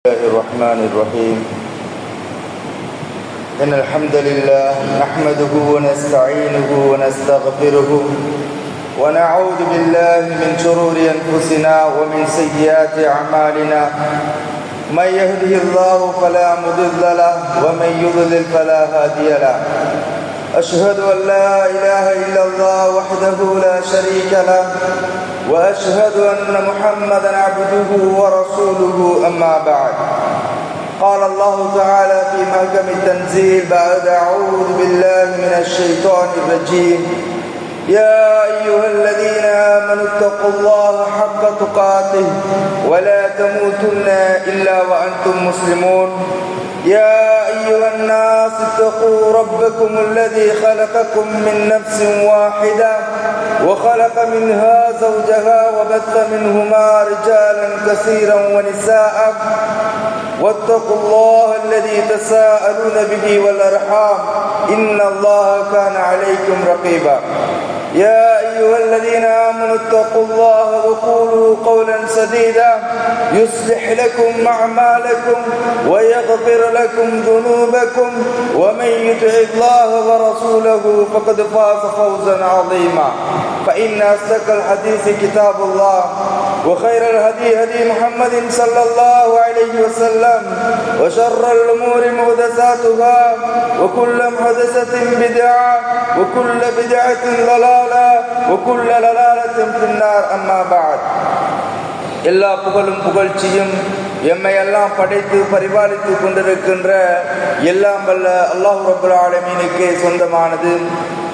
الله الرحمن الرحيم. إن الحمد لله نحمده ونستعينه ونستغفره ونعوذ بالله من شرور أنفسنا ومن سيئات أعمالنا. من يهده الله فلا مضل له ومن يضلل فلا هادي له. أشهد أن لا إله إلا الله وحده لا شريك له وأشهد أن محمدا عبده ورسوله. أما بعد، قال الله تعالى في محكم التنزيل بعد أعوذ بالله من الشيطان الرجيم: يا أيها الذين آمنوا اتقوا الله حق تقاته ولا تموتن إلا وأنتم مسلمون. يا أيها الناس اتقوا ربكم الذي خلقكم من نفس واحدة وخلق منها زوجها وبث منهما رجالا كثيرا ونساء واتقوا الله الذي تساءلون به والأرحام إن الله كان عليكم رقيبا. يا أيها الذين آمنوا اتقوا الله وقولوا قولا سديدا يصلح لكم أعمالكم ويغفر لكم ذنوبكم ومن يطع الله ورسوله فقد فاز فوزا عظيما. فإن أصدق الحديث كتاب الله وخير الهدي هدي محمد صلى الله عليه وسلم وشر الأمور محدثاتها وكل محدثة بدعة وكل بدعة ضلالة وكل ضلالة في النار. أما بعد. எல்லா புகழும் புகழ்ச்சியும் எம்மையெல்லாம் படைத்து பரிபாலித்து கொண்டிருக்கின்ற எல்லாம் வல்ல அல்லாஹ் ரப்பல் ஆலமீனுக்கே சொந்தமானது.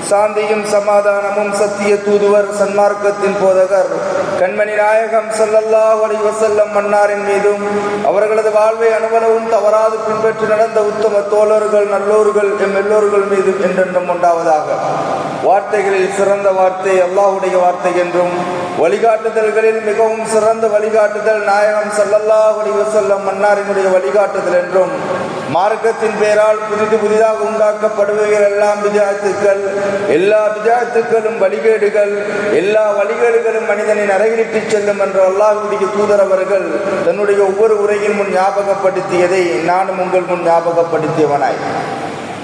சாந்தியும் சமாதானமும் சத்திய தூதுவர் சன்மார்க்கத்தின் போதகர் கண்மணி நாயகம் ஸல்லல்லாஹு அலைஹி வஸல்லம் மன்னாரின் மீதும் அவர்களது வாழ்வை அனுபவமும் தவறாது பின்பற்றி நடந்த உத்தம தோழர்கள் நல்லோர்கள் எம் எல்லோர்கள் மீதும் என்றென்றும் உண்டாவதாக. வார்த்தைகளில் சிறந்த வார்த்தை அல்லாஹ்வுடைய வார்த்தை என்றும் வழிகாட்டுதல்களில் மிகவும் சிறந்த வழிகாட்டுதல் நாயகம் ஸல்லல்லாஹு அலைஹி வஸல்லம் மன்னாரினுடைய வழிகாட்டுதல் என்றும் மார்க்கத்தின் பெயரால் புதிதாக உண்டாக்கப்படுவீர்கள் எல்லாம் பித்அத்துக்கள், எல்லா பித்அத்துக்களும் வழிகேடுகள், எல்லா வழிகேடுகளும் மனிதனை நரகிலிட்டு செல்லும் என்று அல்லாஹ்வுடைய தூதர் அவர்கள் தன்னுடைய ஒவ்வொரு உரையின் முன் ஞாபகப்படுத்தியதை நானும் உங்கள் முன் ஞாபகப்படுத்தியவனாய்.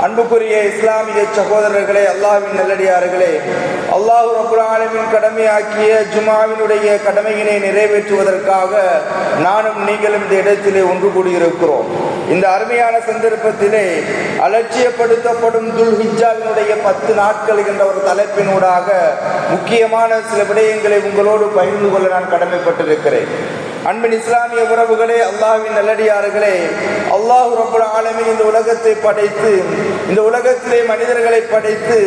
அன்புக்குரிய இஸ்லாமிய சகோதரர்களே, அல்லாஹ்வின் நல்லடியார்களே, அல்லாஹ் ரப்பல் ஆலமீன் கடமையாக்கிய ஜும்ஆவினுடைய கடமையினை நிறைவேற்றுவதற்காக நானும் நீங்களும் இந்த இடத்திலே ஒன்று கூடியிருக்கிறோம். இந்த அருமையான சந்தர்ப்பத்திலே அலட்சியப்படுத்தப்படும் துல்ஹிஜ்ஜாவினுடைய 10 நாட்கள் என்ற ஒரு தலைப்பினூடாக முக்கியமான சில விடயங்களை உங்களோடு பகிர்ந்து கொள்ள நான் கடமைப்பட்டிருக்கிறேன். அன்பின் இஸ்லாமிய உறவுகளே, அல்லாஹ்வின் நல்லடியார்களே, அல்லாஹ் ரப்பல் ஆலமீன் இந்த உலகத்தை படைத்து இந்த உலகத்திலே மனிதர்களை படைத்து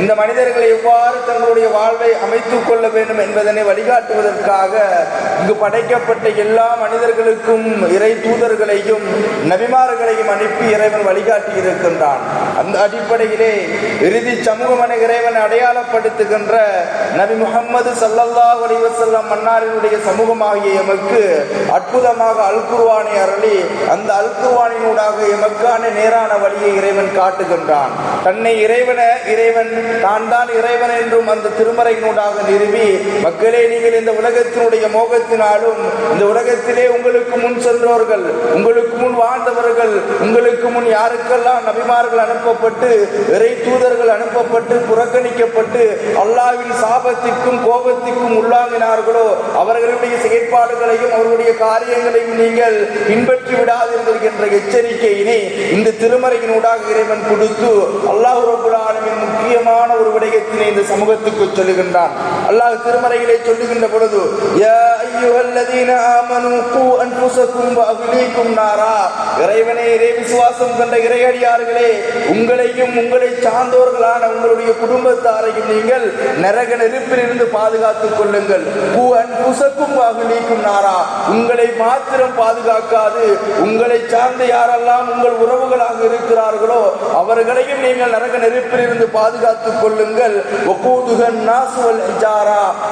இந்த மனிதர்களை எவ்வாறு தங்களுடைய வாழ்வை அமைத்துக் கொள்ள வேண்டும் என்பதனை வழிகாட்டுவதற்காக இங்கு படைக்கப்பட்ட எல்லா மனிதர்களுக்கும் இறை தூதர்களையும் நபிமார்களையும் அனுப்பி இறைவன் வழிகாட்டி இருக்கின்றான். அந்த அடிப்படையிலே இறுதி சமூகமான இறைவன் அடையாளப்படுத்துகின்ற நபி முஹம்மது ஸல்லல்லாஹு அலைஹி வஸல்லம் மன்னாரினுடைய சமூகமாகிய எமக்கு அற்புதமாக அல் குர்ஆனை அருளி அந்த அல் குர்ஆனினூடாக எமக்கான நேரான வழியை இறைவன் காட்டுகின்றான். தன்னை இறைவன் தான் தான் இறைவன் என்றும் அந்த திருமறையினூடாக நிறுவி, மக்களே, நீங்கள் இந்த உலகத்தினுடைய மோகத்தினாலும் இந்த உலகத்திலே உங்களுக்கு முன் சென்றவர்கள், உங்களுக்கு முன் வாழ்ந்தவர்கள், உங்களுக்கு முன் யாருக்கெல்லாம் நபிமார்கள் அனுப்பப்பட்டு இறை தூதர்கள் அனுப்பப்பட்டு புறக்கணிக்கப்பட்டு அல்லாஹ்வின் சாபத்திற்கும் கோபத்திற்கும் உள்ளாங்கினார்களோ அவர்களுடைய செயற்பாடுகளையும் அவர்களுடைய காரியங்களையும் நீங்கள் பின்பற்றி விடாதீர்கள் என்ற எச்சரிக்கையினை இந்த திருமறையினூடாக இறைவன் கொடுத்து அல்லாஹ் ரப்பல் ஆலமீன் முக்கியமான ஒரு விடயத்தினை இந்த சமூகத்துக்கு சொல்லுகின்றான். அல்லாஹ் திருமறையிலே சொல்லுகின்ற பொழுது, யா அய்யுஹல்லதீன ஆமனூ கூ அன்ஃபுஸகும் வ அஹ்லீகும் நாரா, இறைவனே, இறை விசுவாசம் கொண்ட இறையடியார்களே, உங்களையும் உங்களை சார்ந்தவர்களான உங்களுடைய குடும்பத்தாரையும் நீங்கள் நரக நெருப்பிலிருந்து பாதுகாத்துக் கொள்ளுங்கள். கூ அன்ஃபுஸகும் வ அஹ்லீகும் நாரா, உங்களை மாத்திரம் பாதுகாக்காது உங்களை சார்ந்த யாரெல்லாம் உங்கள் உறவுகளாக இருக்கிறார்களோ அவர்களையும் நீங்கள் நரக நெருப்பிலிருந்து பாதுகாத்துக் கொள்ளுங்கள்.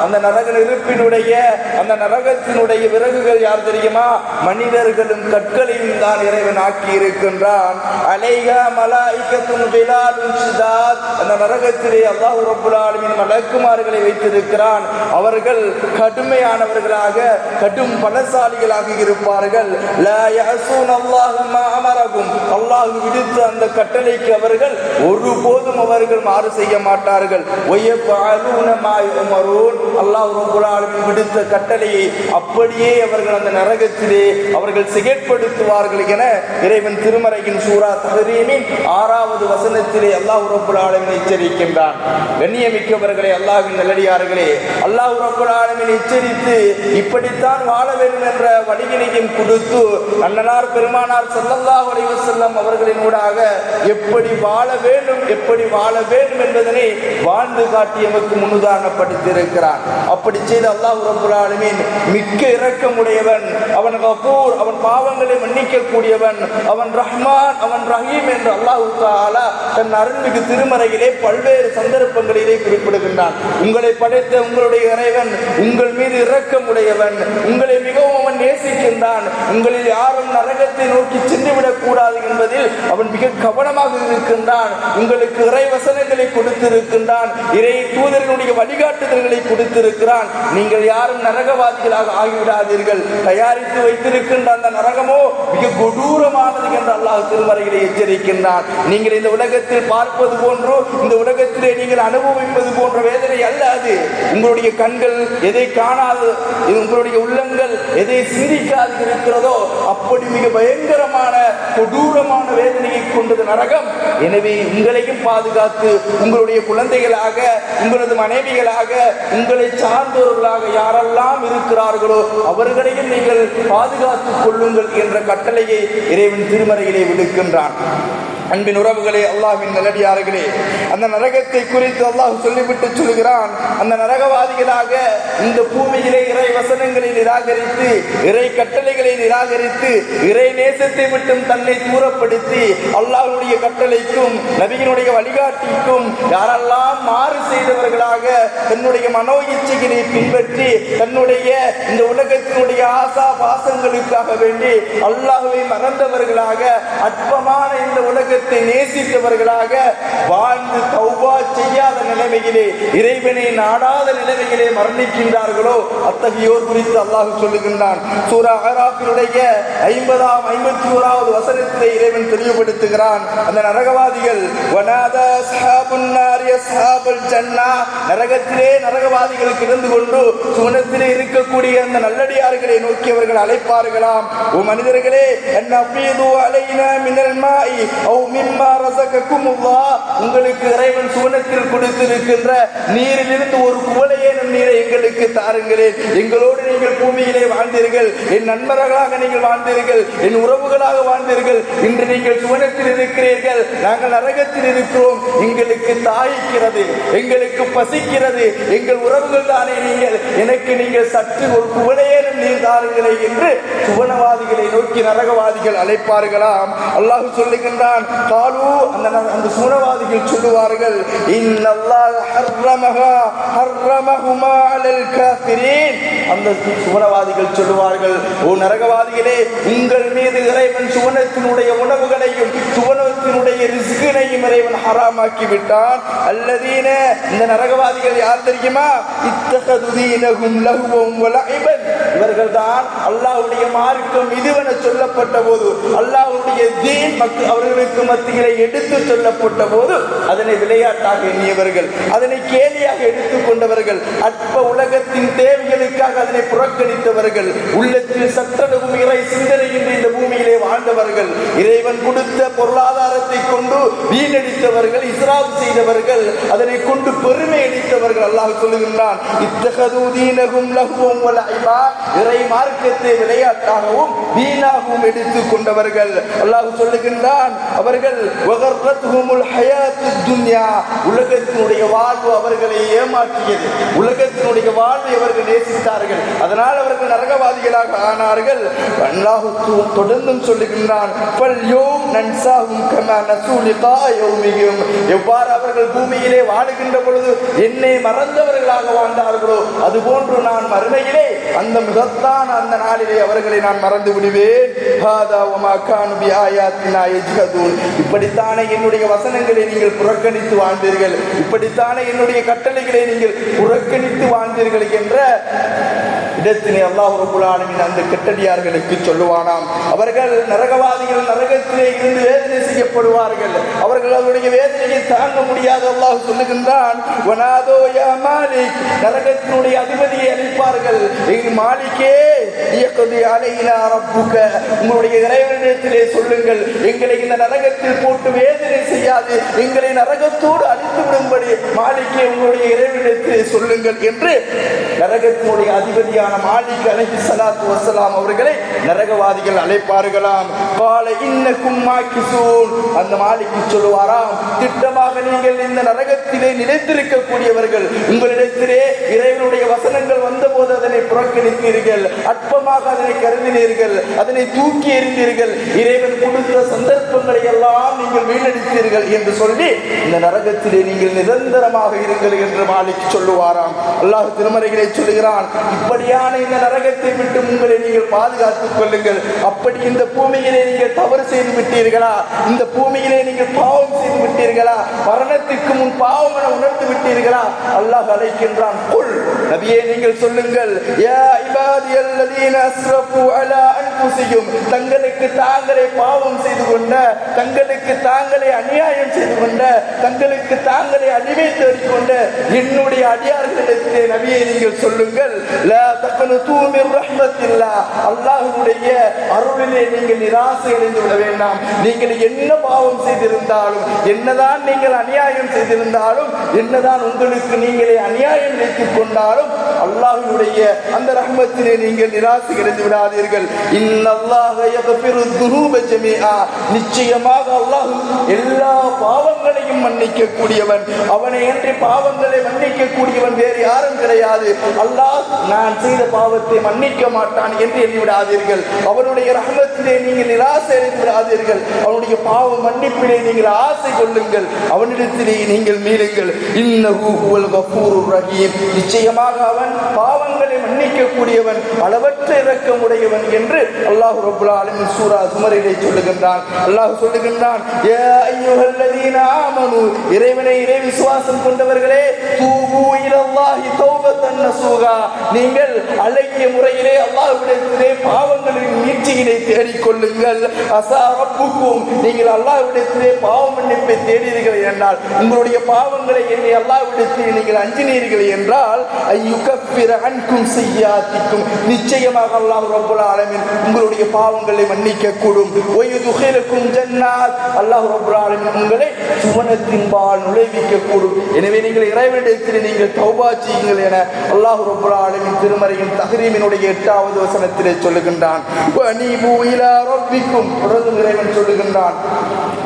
அந்த நரக நெருப்பினுடைய அந்த நரகத்தினுடைய விறகுகள் யார் தெரியுமா? மனிதர்களும் கற்களையும் தான் இறைவன் ஆக்கி இருக்கின்றான். அலைஹா மலாயிகத்துன் கிலாதுன் ஷிதாத். அந்த நரகத்திலே அல்லாஹ் ரப்பல் ஆலமீன் மலக்குமார்களை வைத்திருக்கிறான். அவர்கள் கடுமையானவர்களாக கடும் பலசாலிகளாக இருப்பார்கள். லா யஸூன அல்லாஹ் மா அமரகும். அல்லாஹ் விடுத்த அந்த கட்டளைக்கு அவர்கள் ஒருபோதும் அவர்கள் மாறு செய்ய மாட்டார்கள். வயஃபஅலூன மா யுமரூன். அல்லாஹ் ரப்பல் ஆலமீன் விடுத்த கட்டளையை அப்படியே அவர்கள் அந்த நரகத்திலே அவர்கள் செயற்படுத்துவார்கள் என இறைவன் திருமறையின் சூரா தஹ்ரீமின் 6வது வசனத்திலே அல்லாஹ் ரப்பல் ஆலமீன் எச்சரிக்கின்றான். கண்ணியமிக்கவர்களே, அல்லாஹ்வின் நல்லடியார்களே, அல்லாஹ் ரப்பல் ஆலமீன் எச்சரித்து இப்படித்தான் வாழ வேண்டும் என்ற வழியினையும் கொடுத்து அண்ணலார் பெருமானார் ஸல்லல்லாஹு அலைஹி வஸல்லம் அவர்களின் ஊடாக எப்படி வாழ வேண்டும் என்பதனை வாழ்ந்து காட்டியவருக்கு முன்னுதாரணப்படுத்தியிருக்கிறான். அப்படி செய்த அல்லாஹ் ரப்பல் ஆலமீன் மிக்க இரக்கமுடையவன், அவன் கஃபூர், அவன் பாவங்களை மன்னிக்க கூடியவன், அவன் ரஹ்மான், அவன் ரஹீம் என்று அல்லாஹ் தஆலா தன் அருள்மிகு திருமறையிலே பல்வேறு சந்தர்ப்பங்களிலே குறிப்பிடுகின்றான். உங்களை படைத்த உங்களுடைய இறைவன் உங்கள் மீது இரக்கமுடையவன், உங்களை மிகவும் அவன் நேசிக்கின்றான், உங்களில் யாரும் நரகத்தை நோக்கி சென்றுவிடக் கூடாது என்பதில் அவன் மிக கவனமாக இருக்கின்றான். உங்களுக்கு இறை வசனங்களை கொடுத்திருக்கின்றான், இறை தூதர்களுடைய வழிகாட்டுதல்களை கொடுத்திருக்கிறான். நீங்கள் யாரும் நரகவாதிகளாக ஆகிவிடாதீர்கள். தயாரித்து வைத்திருக்கின்ற அந்த நரகமோ மிக கொடூரமானது என்று அல்லாஹ் திருமறையிலே எச்சரிக்கின்றான். நீங்கள் இந்த உலகத்தில் பார்ப்பது போன்றோ இந்த உலகத்திலே நீங்கள் அனுபவிப்பது போன்ற வேதனை அல்ல அது. உங்களுடைய கண்கள் எதை காணாது, உங்களுடைய உள்ளங்கள் எதை சிந்திக்காது இருக்கிறதோ அப்படி மிக பயங்கரமான கொடூரமான வேதனையை கொண்டது நரகம். எனவே உங்களையும் பாதுகாத்து உங்களுடைய குழந்தைகளாக, உங்களது மனைவிகளாக, உங்களை சார்ந்தவர்களாக யாரெல்லாம் இருக்கிறார்களோ அவர்களையும் நீங்கள் பாதுகாத்துக் கொள்ளுங்கள் என்ற கட்டளையை இறைவன் திருமறையிலே விடுக்கின்றான். அன்பின் உறவுகளே, அல்லாஹ்வின் நல்லடியார்களே, அந்த நரகத்தை குறித்து அல்லாஹ் சொல்லிவிட்டு சொல்கிறான், அந்த நரகவாதிகளாக இந்த பூமியிலே இறை வசனங்களை நிராகரித்து, இறை கட்டளைகளை நிராகரித்து, இறை நேசத்தை விட்டும் தன்னை தூரப்படுத்தி அல்லாஹ்வுடைய கட்டளைக்கும் நபியினுடைய வழிகாட்டிக்கும் யாரெல்லாம் மாறு செய்தவர்களாக தன்னுடைய மனோ இச்சைகளை பின்பற்றி தன்னுடைய இந்த உலகத்தினுடைய ஆசா பாசங்களுக்காக வேண்டி அல்லாஹ்வை மறந்தவர்களாக அற்பமான இந்த உலக நேசித்தவர்களாக வாழ்ந்து தௌபா செய்யாத நிலைமையிலே, இறைவனை நாடாத நிலைமையிலே மரணிக்கின்றார்களோ அத்தகையோர் குறித்து அல்லாஹ் சொல்லுகின்றான். சூரா அராஃபினுடைய 51வது வசனத்திலே இறைவன் தெளிவுபடுத்துகிறான். அந்த நரகவாதிகள் வனாதா அஸ்ஹாபுன் நாரி அஸ்ஹாபுல் ஜன்னah, நரகத்திலே நரகவாதிகளுக்கு இருந்து கொண்டு சுவனத்திலே இருக்கக்கூடிய அந்த நல்லடியார்களை நோக்கி அவர்கள் அழைப்பார்களாம். ஓ மனிதர்களே, அன்னஃபீது அலைனா மினல் மாஇ அவ் மிம்மா ரஸககுமுல்லாஹ், உங்களுக்கு இறைவன் சுவனத்தில் கொடுத்திருக்கின்ற நீரிலிருந்து ஒரு குவளையேனும் நீரை எங்களுக்கு தாருங்களேன். எங்களோடு நீங்கள் பூமியிலே வாழ்ந்தீர்கள், என் நண்பர்களாக நீங்கள் வாழ்ந்தீர்கள், என் உறவுகளாக வாழ்ந்தீர்கள். இன்று நீங்கள் சுவனத்தில் இருக்கிறீர்கள், நாங்கள் நரகத்தில் இருக்கிறோம். எங்களுக்கு தாய்க்கிறது, எங்களுக்கு பசிக்கிறது, எங்கள் உறவுகள் தானே நீங்கள், எனக்கு நீங்கள் சற்று ஒரு குவளையேனும் நீர் தாருங்களே என்று சுவனவாதிகளை நோக்கி நரகவாதிகள் அழைப்பார்களாம். அல்லாஹ் சொல்லுகின்றான், காலு, அந்த சுவனவாதிகள் சொல்லுவார்கள், இன்னல்லாஹ் ஹர்ரமஹுமா அலல் காஃபிரீன். அந்த சுவனவாதிகள் சொல்லுவார்கள், ஓ நரகவாதிகளே, உங்கள் மீது இறைவன் சுவனத்தினுடைய உணவுகளையும் சுவனத்தினுடைய ரிஸ்கினையும் இறைவன் ஹராமாக்கி விட்டான். அல்லதீன, இந்த நரகவாதிகள் யார் தெரியுமா? இத்தகது தீனஹும் லஹ்வன் வ லஇபன், இவர்கள் தான் அல்லாஹ்வுடைய மார்க்கம் இதுவென சொல்லப்பட்ட போது, அல்லாஹ்வுடைய தீன் அவர்களுக்கு மத்தியிலே எடுத்து சொல்லப்பட்ட போது அதனை விளையாட்டாக எண்ணியவர்கள், அதனை கேலியாக எடுத்துக் கொண்டவர்கள், அற்ப உலகத்தின் தேவைகளுக்காக அதனை புறக்கணித்தவர்கள், உள்ளத்தில் சற்றளவும் இறை சிந்தனையின்றி இந்த பூமியிலே வாழ்ந்தவர்கள், இறைவன் கொடுத்த பொருளாதாரத்தை கொண்டு வீணடித்தவர்கள், இஸ்ராப் செய்தவர்கள், அதனை கொண்டு பெருமை அடித்தவர்கள். அல்லாஹ் சொல்லுகின்றான், இத்தகது தீனஹும் லஹ்வன் வ லஇபா, இறை மார்க்கத்தை விளையாட்டாகவும் வீணாகவும் எடுத்துக் கொண்டவர்கள். அல்லாஹ் சொல்லுகின்றான், அவர்கள் வகர்ரத்துஹுமுல் ஹயாத்துத் துன்யா, உலகத்தினுடைய வாழ்வு அவர்களை ஏமாற்றியது, உலகத்தினுடைய வாழ்வை அவர்கள் நேசித்தார்கள், அதனால் அவர்கள் நரகவாதிகளாக ஆனார்கள். அல்லாஹ் தொடர்ந்தும் சொல்லுகின்றான், சொல்லுகின்றான், எவ்வாறு அவர்கள் பூமியிலே வாழுகின்ற பொழுது என்னை மறந்தவர்களாக வாழ்ந்தார்களோ அதுபோன்று நான் மறுமையிலே அந்த மிகத்தான அந்த நாளிலே அவர்களை நான் மறந்து விடுவேன். இப்படித்தானே என்னுடைய வசனங்களை நீங்கள் புறக்கணித்து வாழ்ந்தீர்கள், இப்படித்தானே என்னுடைய கட்டளைகளை நீங்கள் புறக்கணித்து வாழ்ந்தீர்கள் என்ற இடத்திலே அல்லாஹ் ரப்பல் ஆலமீன் அந்த கெட்டடியார்களுக்கு சொல்லுவானாம். அவர்கள் நரகவாதிகள் நரகத்திலே இருந்து வேதனை செய்யப்படுவார்கள். அவர்கள் அவருடைய வேதனையை தாங்க முடியாது. அல்லாஹ் சொல்லுகின்றான், வனாதோ யா மாலிக், நரகத்தினுடைய அதிபதியை அழைப்பார்கள், மாலிக்கே யக்தி அலைனா ரப்புக, உங்களுடைய இறைவனிடத்திலே சொல்லுங்கள், எங்களை இந்த நரகத்தில் போட்டு வேதனை செய்யாது, எங்களை நரகத்தோடு அழித்து விடும்படி மாலிக்கே உங்களுடைய இறைவனிடத்திலே சொல்லுங்கள் என்று நரகத்தினுடைய அதிபதியான மாலிக் அலைஹிஸ்ஸலாத்து வஸ்ஸலாம் அவர்களை நரகவாதிகள் அழைப்பார்களாம். கால இன்னக்கும் மாக்கிசூன், அந்த மாலிக் சொல்லுவாராம், திட்டமாக நீங்கள் இந்த நரகத்திலே நிலைத்திருக்க கூடியவர்கள், உங்களிடத்திலே இறைவனுடைய வசனங்கள் வந்தபோது அதனை புறக்கணித்தீர்கள், அற்பமாக அதனை கருதினீர்கள், அதனை தூக்கி எறிந்தீர்கள், இறைவன் கொடுத்த சந்தர்ப்பங்களை எல்லாம் நீங்கள் வீணடித்தீர்கள் என்று சொல்லி இந்த நரகத்திலே நீங்கள் நிரந்தரமாக இருங்கள் என்று மாலிக் சொல்லுவாராம். அல்லாஹ் திருமறைகளை சொல்லுகிறான், இப்படியான இந்த நரகத்தை விட்டு உங்களை நீங்கள் பாதுகாத்துக் கொள்ளுங்கள். அப்படி இந்த பூமியிலே நீங்கள் தவறு செய்து விட்டீர்களா, இந்த பூமியிலே நீங்கள் பாவம் செய்து விட்டீர்களா, மரணத்திற்கு முன் பாவம் என உணர்ந்து விட்டீர்களா, அல்லாஹ் அழைக்கின்றான், குல், நபியே நீங்கள் சொல்லுங்கள், யா இபாதியல்லதீன அஸ்ரஃபு அலா அன்ஃபுஸிஹிம், தங்களுக்கு தாங்களே பாவம் செய்து கொண்ட, தங்களுக்கு தாங்களே அநியாயம் செய்து கொண்ட, தங்களுக்கு தாங்களே அழிவை தேடிக்கொண்ட என்னுடைய அடியார்களிடத்திலே நபியே நீங்கள் சொல்லுங்கள், லா தக்னது மின் ரஹ்மத்தில்லாஹ், அல்லாஹ்வுடைய அருளிலே நீங்கள் நிராசை அடைந்து விட வேண்டாம். நீங்கள் என்ன பாவம் செய்திருந்தாலும், என்னதான் நீங்கள் அநியாயம் செய்திருந்தாலும், என்னதான் உங்களுக்கு நீங்களே அநியாயம் நினைத்துக் கொண்டாலும் அல்லாஹ்வுடைய அந்த ரஹ்மத்திலே நீங்கள் நிராசை அடைந்து விடாதீர்கள். இன்னல்லாஹ யக்ஃபிரு துனூப ஜமீஆ, நிச்சயமாக அல்லாஹ் எல்லா பாவங்களையும் மன்னிக்க கூடியவன், அவனை அன்றி பாவங்களை மன்னிக்க கூடியவன் வேறு யாரும் கிடையாது. அல்லாஹ் நான் செய்த பாவத்தை மன்னிக்க மாட்டான் என்று எண்ணிவிடாதீர்கள். அவனுடைய ரஹ்மத்திலே நீங்கள் நிராசை அடைந்து விடாதீர்கள். அவனுடைய பாவ மன்னிப்பிலே நீங்கள் ஆசை கொள்ளுங்கள், அவனிடத்திலே நீங்கள் மீளுங்கள். இன்னஹு ஹுவல் கஃபூருர் ரஹீம், நிச்சயமாக அவன் பாவங்களை மன்னிக்க கூடியவன், அளவற்ற இரக்கமுடையவன் என்று அல்லாஹ் ரப்பல் ஆலமீன் சூரா சுமரிலே சொல்லுகின்றான். அல்லாஹ் சொல்லுகின்றான், யா அய்யுஹல்லதீன ஆமனு, இறைவனை இறை விசுவாசம் கொண்டவர்களே, தூபு இலல்லாஹி தௌபத்தன் நசூகா, நீங்கள் அழகிய முறையிலே அல்லாஹ்விடத்திலே பாவங்களின் மீட்சியினை தேடிக் கொள்ளுங்கள். அஸா ரப்புக்கும், நீங்கள் அல்லாஹ்விடத்திலே பாவ மன்னிப்பை தேடினீர்கள் என்றால், உங்களுடைய பாவங்களை எண்ணி அல்லாஹ்விடத்திலே நீங்கள் அஞ்சினீர்கள் என்றால், ஐயுகஃபிர அன்கும் ஸய்யாத்திக்கும், நிச்சயமாக அல்லாஹ் ரப்பல் ஆலமீன் உங்களுடைய பாவங்களை மன்னிக்க கூடும். வயுதுகிலுக்கும் ஜன்னாத், அல்லாஹ் ரப்பல் ஆலமீன் உங்களை சுவனத்தின் பால் நுழைவிக்க கூடும். எனவே நீங்கள் இறைவனிடத்தில் நீங்கள் தௌபா செய்யுங்கள் என அல்லாஹ் ரப்பல் ஆலமீன் திருமறையின் தஹ்ரீமினுடைய 8வது வசனத்திலே சொல்லுகின்றான். வனீபு இலா ரப்பிக்கும், தொடர்ந்து இறைவன் சொல்லுகின்றான்,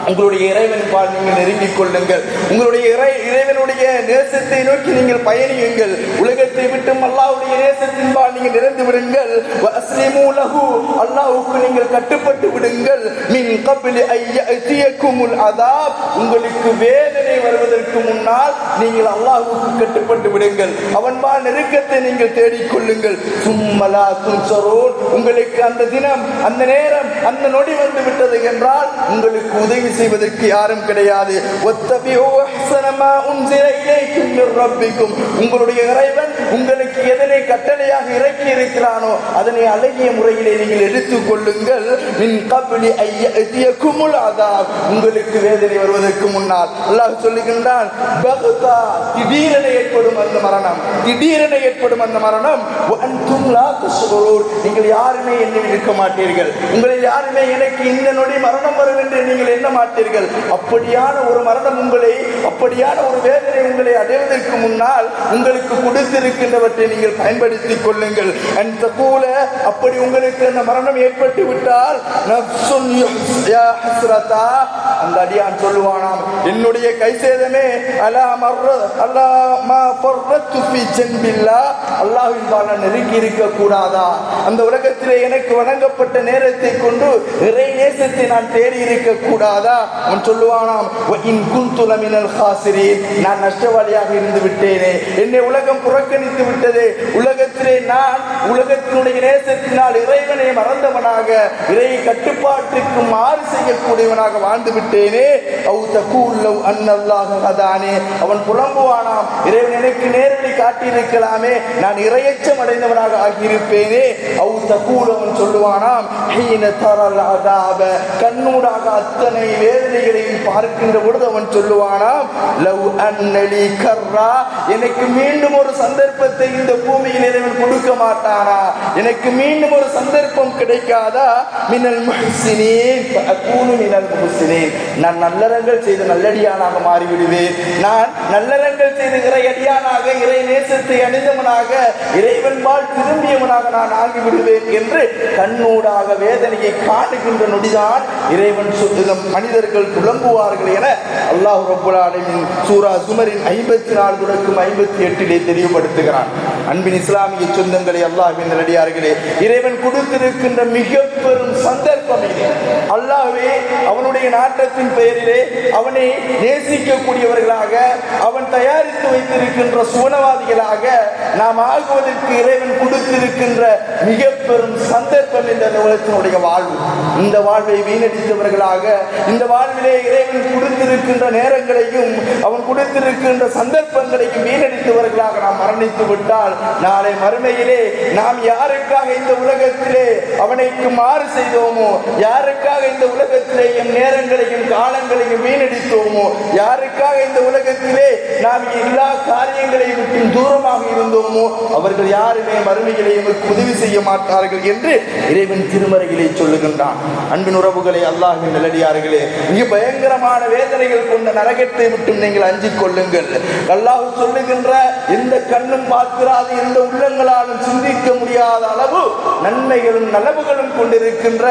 உங்களுடைய இறைவன் பால் நீங்கள் நெருங்கிக் கொள்ளுங்கள், உங்களுடைய இறைவனுடைய நேசத்தை நோக்கி நீங்கள் பயணியுங்கள், உலகத்தை விட்டும் அல்லாஹ்வுடைய நேசத்தின் பால் நீங்கள் நிறைந்து விடுங்கள். வஸ்லிமு லஹு, அல்லாஹ்வுக்கு நீங்கள் கட்டுப்பட்டு விடுங்கள். மின் கப்லி ஐயஅதியகுமுல் அதாப், உங்களுக்கு வேதனை வருவதற்கு முன்னால் நீங்கள் அல்லாஹ்வுக்கு கட்டுப்பட்டு விடுங்கள், அவன் பால் நெருக்கத்தை நீங்கள் தேடிக் கொள்ளுங்கள். சும்மலா துன்சரூன், உங்களுக்கு அந்த தினம் அந்த நேரம் அந்த நொடி வந்து விட்டது என்றால் உங்களுக்கு உதவி செய்வதற்கு யாரும் கிடையாது. வத்தபிஉ அஹ்ஸன மா உன்ஸில இலைக்கும் மிர் ரப்பிக்கும், உங்களுடைய இறைவன் உங்களுக்கு எதனை கட்டளையாக இறக்கி இருக்கிறானோ அதனை அழகிய முறையிலே நீங்கள் எடுத்துக் கொள்ளுங்கள். மின் கப்லி ஐயஅதியகுமுல் அதாப், உங்களுக்கு வேதனை வருவதற்கு முன்னால். அல்லாஹ் சொல்லுகின்றான், பக்தா, திடீரென ஏற்படும் அந்த மரணம், திடீரென ஏற்படும் அந்த மரணம். வஅன்தும் லா தஷ்உரூன், நீங்கள் யாருமே எண்ணி இருக்க மாட்டீர்கள், உங்களில் யாருமே எனக்கு இந்த நொடி மரணம் வரும் என்று நீங்கள் எண்ண மாட்டீர்கள். அப்படியான ஒரு மரணம் உங்களை, அப்படியான ஒரு வேதனை உங்களை அடைவதற்கு முன்னால் உங்களுக்கு கொடுத்திருக்கின்றவற்றை நீங்கள் பயன்படுத்திக் கொள்ளுங்கள். அந்த போல அப்படி உங்களுக்கு அந்த மரணம் ஏற்பட்டு விட்டால், நஃப்சுன் யா ஹஸ்ரதா, அந்த அடியான் சொல்லுவானாம், என்னுடைய கை சேதமே, அலா மர்ர அலா மா ஃபர்ரத்து ஃபி ஜன்பில்லா, அல்லாஹ்வின் பால் நெருங்கி இருக்க கூடாதா, அந்த உலகத்திலே எனக்கு வழங்கப்பட்ட நேரத்தை கொண்டு இறை நேச நேசத்தை நான் தேடி இருக்க கூடாதா? அவன் சொல்லுவானாம், நான் நஷ்டவாளியாக இருந்து விட்டேனே, என்னை உலகம் புறக்கணித்து விட்டது, உலகத்திலே நான் உலகத்தினுடைய நேசத்தினால் இறைவனை மறந்தவனாக, இறை கட்டுப்பாட்டுக்கு மாறு செய்யக்கூடியவனாக வாழ்ந்து விட்டேனே. அவன் புலம்புவானாம், இறைவன் எனக்கு நேரடி காட்டியிருக்கலாமே, நான் இறையச்சம் அடைந்தவனாக ஆகியிருப்பேனே. அவன் சொல்லுவானாம், கண்ணூடாக அத்தனை வேதனைகளையும் பார்க்கின்ற பொழுது அவன் சொல்லுவானாம், எனக்கு மீண்டும் ஒரு சந்தர்ப்பத்தை இந்த பூமியில் இறைவன் கொடுக்க மாட்டானா? எனக்கு மீண்டும் ஒரு சந்தர்ப்பம் கிடைக்காதா? மினல் முஹ்சினீன் ஃபஅகூனு மினல் முஹ்சினீன், நான் நல்லறங்கள் செய்து நல்லடியானாக மாறிவிடுவேன், நான் நல்லறங்கள் செய்து இறையடியானாக, இறை நேசத்தை அணிந்தவனாக, இறைவன்பால் திரும்பியவனாக நான் ஆகிவிடுவேன் என்று கண்ணூடாக வேதனையை காணுகின்ற நொடிதான் இறைவன் மனிதர்கள் புலம்புவார்கள் என அல்லாஹ் ரப்பல் ஆலமீன் சூரா சுமரின் 54 தொடக்கம் 58 தெளிவுபடுத்துகிறான். அன்பின் இஸ்லாமிய சொந்தங்களே, அல்லாஹ்வின் நல்லடியார்களே, இறைவன் கொடுத்திருக்கின்ற மிக பெரும் சந்தர்ப்பம் இது. அல்லாஹ்வே அவனுடைய நாட்டத்தின் பெயரிலே அவனை நேசிக்கக்கூடியவர்களாக, அவன் தயாரித்து வைத்திருக்கின்ற சுவனவாதிகளாக நாம் ஆகுவதற்கு இறைவன் கொடுத்திருக்கின்ற மிக பெரும் சந்தர்ப்பம் இந்த உலகத்தினுடைய வாழ்வு. இந்த வாழ்வை வீணடித்தவர்களாக, இந்த வாழ்விலே இறைவன் கொடுத்திருக்கின்ற நேரங்களையும் அவன் கொடுத்திருக்கின்ற சந்தர்ப்பங்களையும் வீணடித்தவர்களாக நாம் மரணித்து விட்டால், நாளை மறுமையிலே நாம் யாருக்காக இந்த உலகத்திலே அவனைக்கு மாறு செய்தோமோ, யாருக்காக இந்த உலகத்திலே என் நேரங்களையும் காலங்களையும் வீணடித்தோமோ, யாருக்காக இந்த உலகத்திலே நாம் எல்லா காரியங்களையும் விட்டு தூரமாக இருந்தோமோ, அவர்கள் யாருமே மறுமையிலே எமக்கு உதவி செய்ய மாட்டார்கள் என்று இறைவன் திருமறையிலே சொல்லுகின்றான். அன்பின் உறவுகளே, அல்லாஹ்வின் நல்லடியார்களே, மிக பயங்கரமான வேதனைகள் கொண்ட நரகத்தை விட்டு நீங்கள் அஞ்சிக் கொள்ளுங்கள். அல்லாஹ் சொல்லுகின்ற எந்த கண்ணும் பார்க்கிறாது, எந்த உள்ளங்களாலும் சிந்திக்க முடியாத அளவு நன்மைகளும் நலவுகளும் கொண்டிருக்கின்ற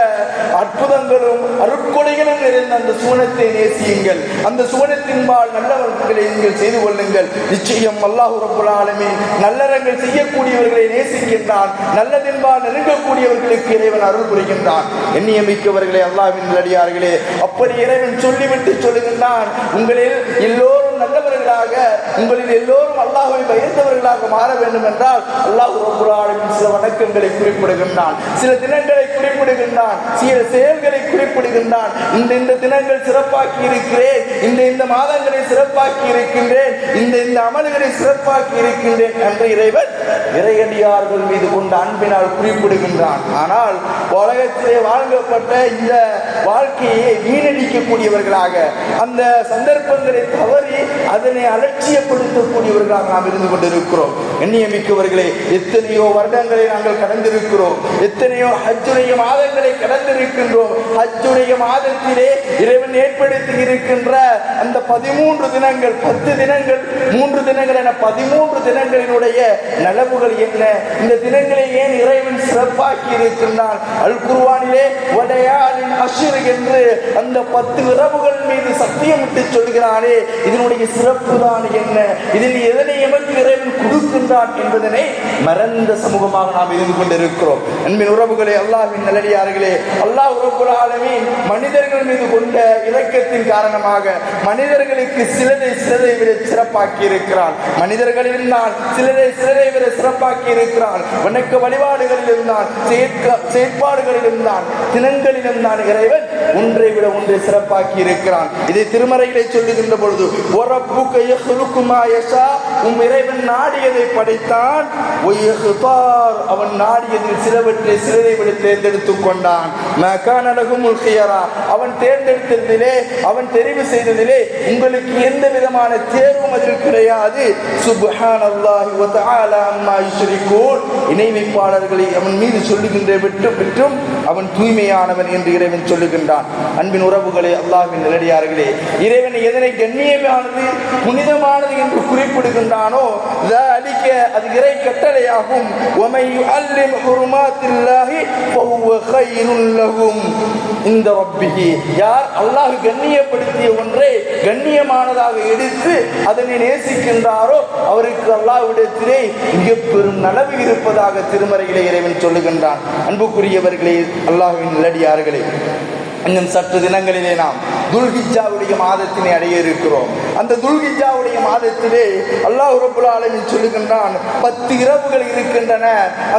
அற்புதங்களும் அருட்கொடைகளும் நிறைந்த அந்த சுவனத்தை நேசியுங்கள். அந்த சுவனத்தின்பால் நல்லவர்களை நீங்கள் செய்து கொள்ளுங்கள். நிச்சயம் அல்லாஹ் ரப்பல் ஆலமீன் நல்லறங்கள் செய்யக்கூடியவர்களை நேசிக்கின்றான், நல்லதின்பால் நெருங்கக்கூடியவர்களுக்கு இறைவன் அருள் புரிகின்றான். எண்ணியமிக்கவர்களே, அல்லாஹ்வின் நல்லடியார்களே, அப்படி இறைவன் சொல்லிவிட்டு சொல்லுகின்றான், உங்களில் எல்லோரும் நல்லவர்களாக, உங்களில் எல்லோரும் அல்லாஹ்வை பயந்தவர்களாக மாற வேண்டும் என்றால் அல்லாஹ் ரப்பல் ஆலமீன் சில வணக்கங்களை குறிப்பிடுகின்றான், சில தினங்களை குறிப்பிடுகின்றான், சில செயல்களை குறிப்பிடுகின்றான். இந்த தினங்கள் சிறப்பாக்கி இருக்கிறேன், இந்த மாதங்களை சிறப்பாக்கி இருக்கின்றேன், இந்த அமல்களை சிறப்பாக்கி இருக்கின்றேன் என்று இறைவன் இறையடியார்கள் மீது கொண்ட அன்பினால் குறிப்பிடுகின்றான். ஆனால் உலகத்திலே வாழ்க்கப்பட்ட இந்த வாழ்க்கையை வீணடிக்கக்கூடியவர்களாக, அந்த சந்தர்ப்பங்களை தவறி அதனை அலட்சியப்படுத்தக்கூடியவர்களாக நாம் இருந்து கொண்டிருக்கிறோம். எண்ணியமிக்கவர்களே, எத்தனையோ வருடங்களை நாங்கள் கடந்திருக்கிறோம், எத்தனையோ ஹஜ்ஜுடைய மாதங்களை கடந்திருக்கின்றோம். ஹஜ்ஜுடைய மாதத்திலே இறைவன் ஏற்படுத்தி இருக்கின்ற அந்த 13 தினங்கள், 10 தினங்கள், 3 தினங்கள் என 13 தினங்களினுடைய நலவுகள் என்ன? இந்த தினங்களை ஏன் இறைவன் சிறப்பாக்கி இருக்கின்றான்? அல் குர்ஆனிலே வலயாலின் அஷ்ர் என்று அந்த 10 இரவுகள் மீது சத்தியமிட்டு சொல்கிறானே, இதனுடைய சிறப்பு தான் என்ன? இதில் எதனை எமக்கு இறைவன் கொடுக்கின்றான் என்பதனை மறந்த சமூகமாக நாம் இருந்து கொண்டிருக்கிறோம். அன்பின் உறவுகளே, அல்லாஹ்வின் நல்லடியார்களே, அல்லாஹ் ரப்பல் ஆலமீன் மனிதர்கள் மீது கொண்ட இரக்கத்தின் காரணமாக மனிதர்களுக்கு சிலரை விட சிறப்பாக்கி இருக்கிறான். மனிதர்களில் இருந்தால் சிலரை விட சிறப்பாக்கி இருக்கிறான். வணக்க வழிபாடுகளில் இருந்தான், செயற்பாடுகளில் இருந்தான், தினங்களில் இருந்தான். இறைவன் ஒன்றை விட ஒன்றை சிறப்பாக்கி இருக்கிறான். இதை திருமறையிலே சொல்லுகின்ற பொழுது, இறைவன் நாடியதை படைத்தான், அவன் நாடியதில் சிலரை விட தேர்ந்தெடுத்துக் கொண்டான். அவன் தேர்ந்தெடுத்ததிலே, அவன் தெரிவு செய்ததிலே உங்களுக்கு எந்த விதமான தேர்வும் அதில் கிடையாது. சுப்ஹானல்லாஹி வ தஆலா அம்மா யுஷ்ரிகூன், இணை வைப்பாளர்களை அவன் மீது சொல்லுகின்ற விட்டும் அவன் தூய்மையானவன் என்று இறைவன் சொல்லுகின்றான். அன்பின் உறவுகளே, அல்லாஹ்வின் நல்லடியார்களே, இறைவன் எதனை கண்ணியமானது, புனிதமானது என்று குறிப்பிடுகின்றானோ அது இறை கட்டளையாகும். யார் அல்லாஹ் கண்ணியப்படுத்திய ஒன்றை கண்ணியமானதாக எடுத்து அதனை நேசிக்கின்றாரோ அவருக்கு அல்லாஹ்விடத்திலே மிக பெரும் நலவு இருப்பதாக திருமறையிலே இறைவன் சொல்லுகின்றான். அன்புக்குரியவர்களே, அல்லாஹ்வின் நல்லடியார்களே, இன்னும் சற்று தினங்களிலே நாம் துல்ஹிஜ்ஜாவுடைய மாதத்தினை அடைய இருக்கிறோம். அந்த துல்ஹிஜ்ஜாவுடைய மாதத்திலே அல்லாஹ் ரப்பல் ஆலமீன் சொல்லுகின்றான், 10 இரவுகள் இருக்கின்றன.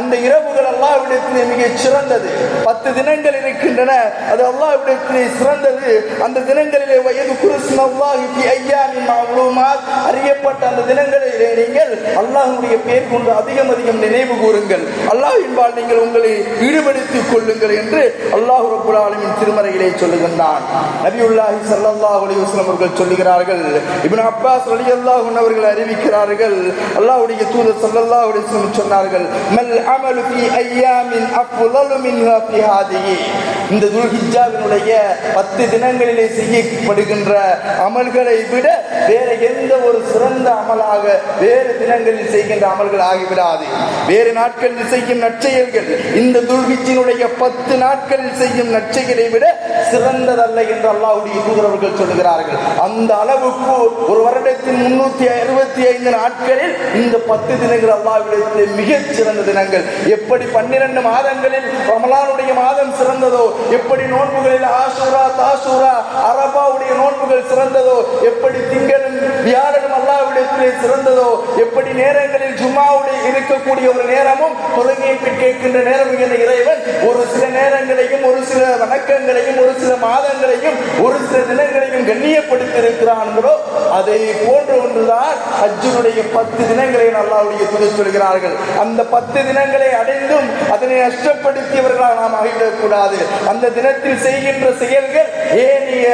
அந்த இரவுகள் அல்லாஹ்விடத்திலே மிக சிறந்தது. 10 தினங்கள் இருக்கின்றன, அது அல்லாஹ்விடத்திலே சிறந்தது. அந்த தினங்களிலே வயதுகுருஸ்மல்லாஹி ஃபி அய்யாமின் மஅலூமாத், அறியப்பட்ட அந்த தினங்களிலே நீங்கள் அல்லாஹ்வுடைய பெயர் கொண்டு அதிகம் அதிகம் நினைவு கூறுங்கள், அல்லாஹ்வின்பால் நீங்கள் உங்களை ஈடுபடுத்திக் கொள்ளுங்கள் என்று அல்லாஹ் ரப்பல் ஆலமீன் திருமறையிலே சொல்லுகின்றான். நபியுல்லாஹி ஸல்லல்லாஹு அலைஹி வஸல்லம் அவர்கள் சொல்லுகிறார்கள், இப்னு அப்பாஸ் ரலியல்லாஹு அன்ஹு அவர்கள் அறிவிக்கிறார்கள், அல்லாஹ்வுடைய தூதர் ஸல்லல்லாஹு அலைஹி வஸல்லம் சொன்னார்கள், மல் அமலு ஃபீ அய்யாமின் அஃலலு மின்ஹா ஃபீ ஹாதிஹி, இந்த துல்ஹிஜ்ஜாவினுடைய 10 தினங்களிலே செய்யப்படுகின்ற அமல்களை விட வேற எந்த ஒரு சிறந்த அமலாக வேறு தினங்களில் செய்கின்ற அமல்கள் ஆகிவிடாது. வேறு நாட்களில் செய்யும் நற்செயல்கள் இந்த துல்ஹிஜ்ஜினுடைய 10 நாட்களில் செய்யும் நற்செயலை விட சிறந்ததல்ல என்று அல்லாஹ்வுடைய தூதர் அவர்கள் சொல்லுகிறார்கள். அந்த அளவுக்கு ஒரு வருடத்தின் 365 நாட்களில் இந்த 10 தினங்கள் அல்லாஹ்விடத்தில் மிகச் சிறந்த தினங்கள். எப்படி 12 மாதங்களில் ரமலானுடைய மாதம் சிறந்ததோ, எப்படி நோன்புகளில் ஆஷூரா, தாஷூரா, அரபாவுடைய நோன்புகள் சிறந்ததோ, எப்படி திங்களும் வியாழனும் அல்லாஹ்விடத்திலே சிறந்ததோ, எப்படி நேரங்களில் ஜும்மாவுடைய இருக்கக்கூடிய ஒரு நேரமும் தொழுகையை கேட்கின்ற நேரம் என்ற இறைவன் ஒரு சில நேரங்களையும் ஒரு சில வணக்கங்களையும் ஒரு சில மாதங்களையும் ஒரு சில தினங்களையும் கண்ணியப்படுத்தியிருக்கிறார்களோ அதை போன்ற ஒன்றுதான் ஹஜ்ஜுடைய 10 தினங்களை அல்லாஹ்வுடைய தூதர் சொல்கிறார்கள். அந்த 10 தினங்களை அடைந்தும் அதனை நஷ்டப்படுத்தியவர்களாக நாம் ஆகிவிடக்கூடாது. அந்த தினத்தில் செய்கின்ற செயல்கள் ஏனைய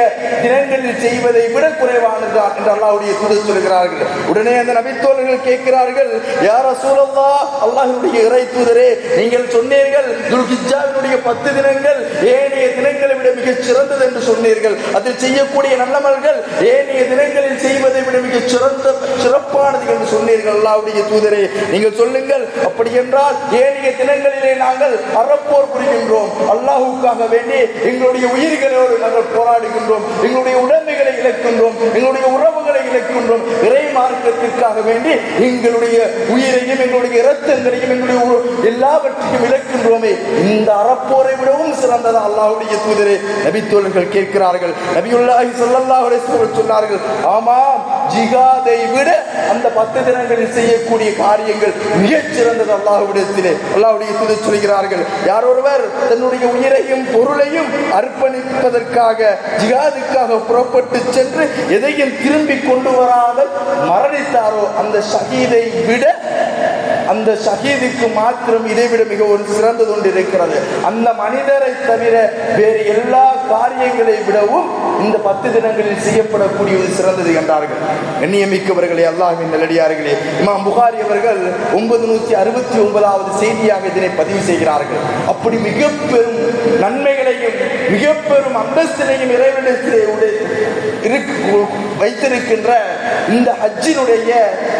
தினங்களில் செய்வதை விட குறைவானதுதான் என்று அல்லாஹ்வுடைய தூதர் சொல்கிறார்கள். உடனே அந்த நபித்தோழர்கள் கேட்கிறார்கள், யா ரசூலல்லாஹ், அல்லாஹ்வுடைய இறை தூதரே, நீங்கள் சொன்னீர்கள் துல்ஹிஜ்ஜாவினுடைய 10 தினங்கள் ஏனைய தினங்களை விட மிகச் சிறந்தது என்று சொன்னீர்கள். அதில் செய்யக்கூடிய நல்லமல்கள் ஏனைய தினங்களில் செய்வதை விட மிகச் சிறப்பானது என்று சொன்னீர்கள். அல்லாஹ்வுடைய தூதரே, நீங்கள் சொல்லுங்கள், அப்படி என்றால் ஏனைய தினங்களிலே நாங்கள் அறப்போர் புரிகின்றோம், அல்லாஹ்வுக்காக வேண்டி எங்களுடைய உயிர்களோடு நாங்கள் போராடுகின்றோம், எங்களுடைய உடைமைகளை இழக்கின்றோம், எங்களுடைய உறவுகளை இழக்கின்றோம், இறை மார்க்கத்திற்காக வேண்டி எங்களுடைய உயிரையும் எங்களுடைய இரத்தங்களையும் எங்களுடைய எல்லாவற்றையும் இழக்கின்றோமே, இந்த அறப்போரை விடவும் சிறந்ததா அல்லாஹ்வுடைய தூதரே? நபித்தோழர்கள் கேட்கிறார்கள். நபியுல்லாஹி ஸல்லல்லாஹு அலைஹி வஸல்லம் சொன்னார்கள், ஆமாம், ஜிஹாதை விட அந்த 10 தினங்களில் செய்யக்கூடிய காரியங்கள் மிகச் சிறந்தது அல்லாஹ்விடத்திலே. அல்லாஹ்வுடைய தூதர் சொல்கிறார்கள், யார் ஒருவர் தன்னுடைய உயிரையும் பொருளையும் அர்ப்பணிப்பதற்காக ஜிஹாதுக்காக புறப்பட்டு சென்று எதையும் திரும்பி கொண்டு வராமல் மரணித்தாரோ, அந்த ஷஹீதை விட, அந்த ஷஹீதுக்கு மாத்திரம் இதைவிட மிக ஒரு சிறந்தது ஒன்று இருக்கிறது. அந்த மனிதரை தவிர வேறு எல்லா காரியங்களை விடவும் இந்த 10 தினங்களில் செய்யப்படக்கூடியது சிறந்தது என்றார்கள். எண்ணியமிக்கவர்களே, அல்லாஹ்வின் நல்லடியார்களே, இமாம் புகாரி அவர்கள் 969வது செய்தியாக இதனை பதிவு செய்கிறார்கள். அப்படி மிக பெரும் நன்மைகளையும் மிக பெரும் அந்தஸ்தினையும் இறைவனிடத்திலே வைத்திருக்கின்ற இந்த ஹஜ்ஜினுடைய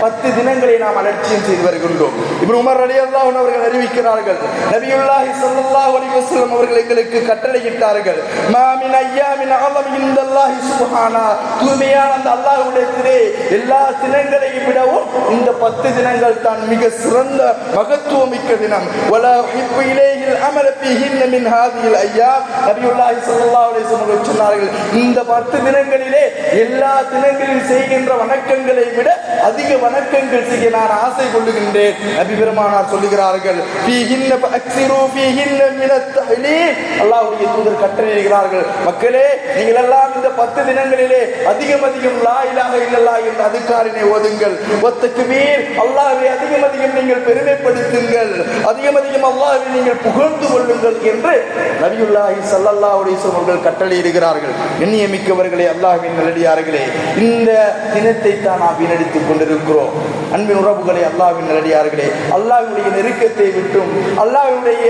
10 தினங்களை நாம் அலட்சியம் செய்து வருகின்றோம். இப்னு உமர் ரலியல்லாஹு அன்ஹு அவர்கள் அறிவிக்கிறார்கள், நபியுல்லாஹி ஸல்லல்லாஹு அலைஹி வஸல்லம் அவர்கள் எங்களுக்கு கட்டளையிட்டார்கள், மா மின் அய்யாமின் அஸம் இன்தல்லாஹி சுப்ஹானா, தூய்மையான அந்த அல்லாஹ்விடத்திலே எல்லா தினங்களையும் விடவும் இந்த 10 தினங்கள் தான் மிக சிறந்த மகத்துவமிக்க தினம். வலா ஹிப்பு இலைஹில் அமல் ஃபீஹின் மின் ஹாதிஹில் அய்யாம், நபியுல்லாஹி ஸல்லல்லாஹு அலைஹி வஸல்லம் அவர்கள் சொன்னார்கள், இந்த 10 தினங்களிலே எல்லா தினங்களில் செய்கின்ற வணக்கங்களை விட அதிக வணக்கங்கள் செய்ய நான் ஆசை கொள்ளுகின்றேன். நபி பெருமானார் சொல்லுகிறார்கள், ஃபீஹின்ன ஃபஅக்ஸிரு ஃபீஹின்ன மினத் தஹ்லீல், அல்லாஹ்வுடைய தூதர் கட்டளையிடுகிறார்கள், மக்களே, நீங்கள் எல்லாம் இந்த 10 தினங்களிலே அதிகம் அதிகம் லா இலாஹ இல்லல்லாஹ் என்ற அதுகாரினை ஓதுங்கள், வத்தக்பீர், அல்லாஹ்வை அதிகம் அதிகம் நீங்கள் பெருமைப்படுத்துங்கள், அதிகம் அதிகம் அல்லாஹ்வை நீங்கள் புகழ்ந்து கொள்ளுங்கள் என்று நபியுல்லாஹி ஸல்லல்லாஹு அலைஹி வஸல்லம் அவர்கள் கட்டளையிடுகிறார்கள். எண்ணியமிக்கவர்களே, அல்லாஹ்வின் நல்லடியார்களே, இந்த தினத்தை தான் நாம் வீணடித்துக் கொண்டிருக்கிறோம். அன்பின் உறவுகளே, அல்லாஹ்வின் நல்லடியார்களே, அல்லாஹ்வுடைய நெருக்கத்தை விட்டும் அல்லாஹ்வுடைய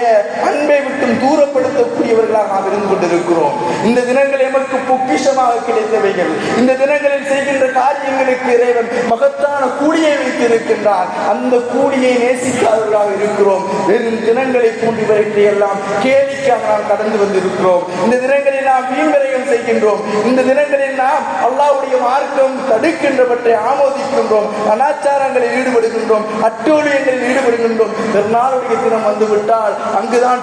அன்பை விட்டும் தூரப்படுத்தக்கூடியவர்களாக நாம் இருந்து கொண்டிருக்கிறோம். இந்த தினங்கள் எமக்கு பொக்கிஷமாக கிடைத்தவைகள். இந்த தினங்களில் செய்கின்ற காரியங்களுக்கு இறைவன் மகத்தான கூலியை வைத்திருக்கின்றான். அந்த கூலியை நேசிக்காதவர்களாக இருக்கிறோம். வெறும் தினங்களை பூண்டிவற்றை எல்லாம் கேலிக்காக நாம் கடந்து வந்திருக்கிறோம். இந்த தினங்களில் நாம் வீண்வரையும் செய்கின்ற கடைபிடிக்கின்றோம். இந்த தினங்களில் நாம் அல்லாஹ்வுடைய மார்க்கம் தடுக்கின்றவற்றை ஆமோதிக்கின்றோம், அனாச்சாரங்களில் ஈடுபடுகின்றோம், அட்டூழியங்களில் ஈடுபடுகின்றோம். பெருநாளுடைய தினம் வந்துவிட்டால் அங்குதான்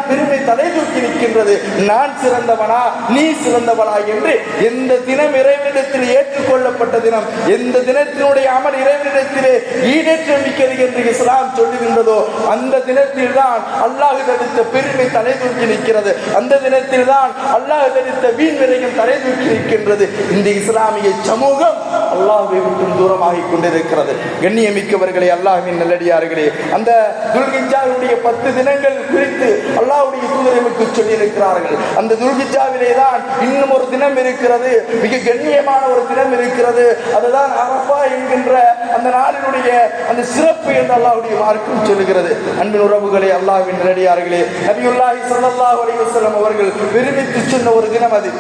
பெருமை தலை தூக்கி நிற்கின்றது. நான் சிறந்தவனா நீ சிறந்தவனா என்று எந்த தினம் இறைவனிடத்தில் ஏற்றுக்கொள்ளப்பட்ட தினம், எந்த தினத்தினுடைய அமல் இறைவனிடத்திலே ஈடேற்றம் மிக்கது என்று இஸ்லாம் சொல்லுகின்றதோ அந்த தினத்தில் தான் அல்லாஹ் தடுத்த பெருமை தலை தூக்கி நிற்கிறது. அந்த தினத்தில் தான் அல்லாஹ் தடுத்த வீண் விரயம் தலை தூக்கி நிற்கின்றது. இந்த இஸ்லாமிய சமூகம் அல்லாஹ்வை விட்டு தூரமாகிக் கொண்டிருக்கிறது. கண்ணியமிக்கவர்களே, அல்லாஹ்வின் நல்லடியார்களே, அந்த துல்ஹிஜ்ஜாவுடைய 10 தினங்கள் குறித்து அல்லாஹ்வுடைய தூதர் நமக்கு சொல்லி இருக்கிறார்கள். அந்த துல்ஹிஜ்ஜாவிலே தான் இன்னும் ஒரு தினம் இருக்கிறது, மிக கண்ணியமான ஒரு தினம் இருக்கிறது. அதுதான் அரஃபா என்கின்ற அந்த நாளினுடைய அந்த சிறப்பு என்று அல்லாஹ்வுடைய மார்க்கம் சொல்லுகிறது. அன்பின் உறவுகளே, அல்லாஹ்வின் நல்லடியார்களே, நபியுல்லாஹி ஸல்லல்லாஹு அலைஹி வஸல்லம் அவர்கள் விரும்பித்து சொன்ன ஒரு தினம் அது.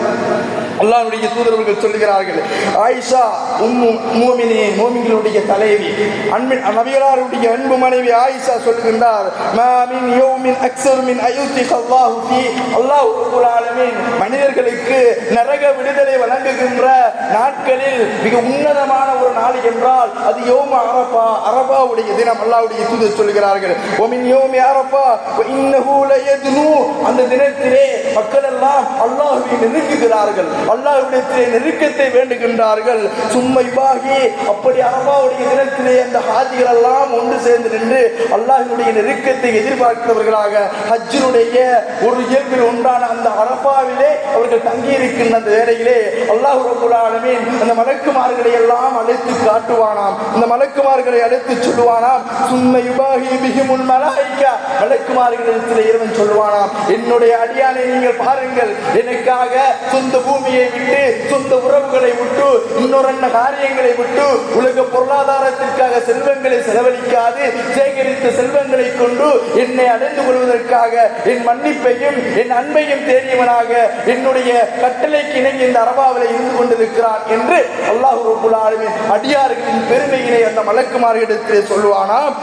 அல்லாஹ்வுடைய தூதர்கள் சொல்லுகிறார்கள், ஆயிஷா உம்மு மூமினீன், மூமின்களுடைய தலைவி, அன்பின் நபிகளாருடைய அன்பு மனைவி ஆயிஷா சொல்லுகின்றார், மா மின் யௌமின் அக்ஸர் மின் அயுதி அல்லாஹு ஃபீ, அல்லாஹ் ரப்பல் ஆலமீன் மனிதர்களுக்கு நரக விடுதலை வழங்குகின்ற நாட்களில் மிக உன்னதமான ஒரு நாள் என்றால் அது யௌம அரஃபா, அரஃபாவுடைய தினம். அல்லாஹ்வுடைய தூதர் சொல்கிறார்கள், வ மின் யௌமி அரஃபா வ இன்னஹு லயதுனு, அந்த தினத்திலே மக்கள் எல்லாம் அல்லாஹ்வை நெருங்குகிறார்கள், அல்லாஹ்விடத்திலே நெருக்கத்தை வேண்டுகின்றார்கள். சும்மைபாகி, அப்படி அரஃபாவுடைய தினத்திலே அந்த ஹாஜிகள் எல்லாம் ஒன்று சேர்ந்து நின்று அல்லாஹ்வுடைய நெருக்கத்தை எதிர்பார்க்கிறவர்களாக ஹஜ்ஜினுடைய ஒரு இயல்பில் ஒன்றான அந்த அரஃபாவிலே அவர்கள் தங்கியிருக்கின்ற அந்த வேளையிலே அல்லாஹ் ரப்பல் ஆலமீன் அந்த மலக்குமார்களை எல்லாம் அழைத்து காட்டுவானாம். அந்த மலக்குமார்களை அழைத்து சொல்லுவானாம், சும்மைபாகி பிஹிமுல் மலாயிகா, மலக்குமார்களிடத்திலே இறைவன் சொல்லுவானாம், என்னுடைய அடியானை நீங்கள் பாருங்கள், எனக்காக சொந்த பூமியை விட்டு, சொந்த உறவுகளை விட்டு, இன்னொரு காரியங்களை விட்டு, உலக பொருளாதாரத்திற்காக செல்வங்களை செலவழிக்காது சேகரித்த செல்வங்களை கொண்டு என்னை அடைந்து கொள்வதற்காக என் மன்னிப்பையும் என் அன்பையும் தேடியவனாக என்னுடைய கட்டளைக்கு இணங்கி இந்த அரபாவிலே இருந்து கொண்டிருக்கிறான் என்று அல்லாஹ் ரப்பல் ஆலமீன் அடியார்களின் பெருமையினை அந்த மலக்குமார்களிடத்திலே சொல்லுவானாம்.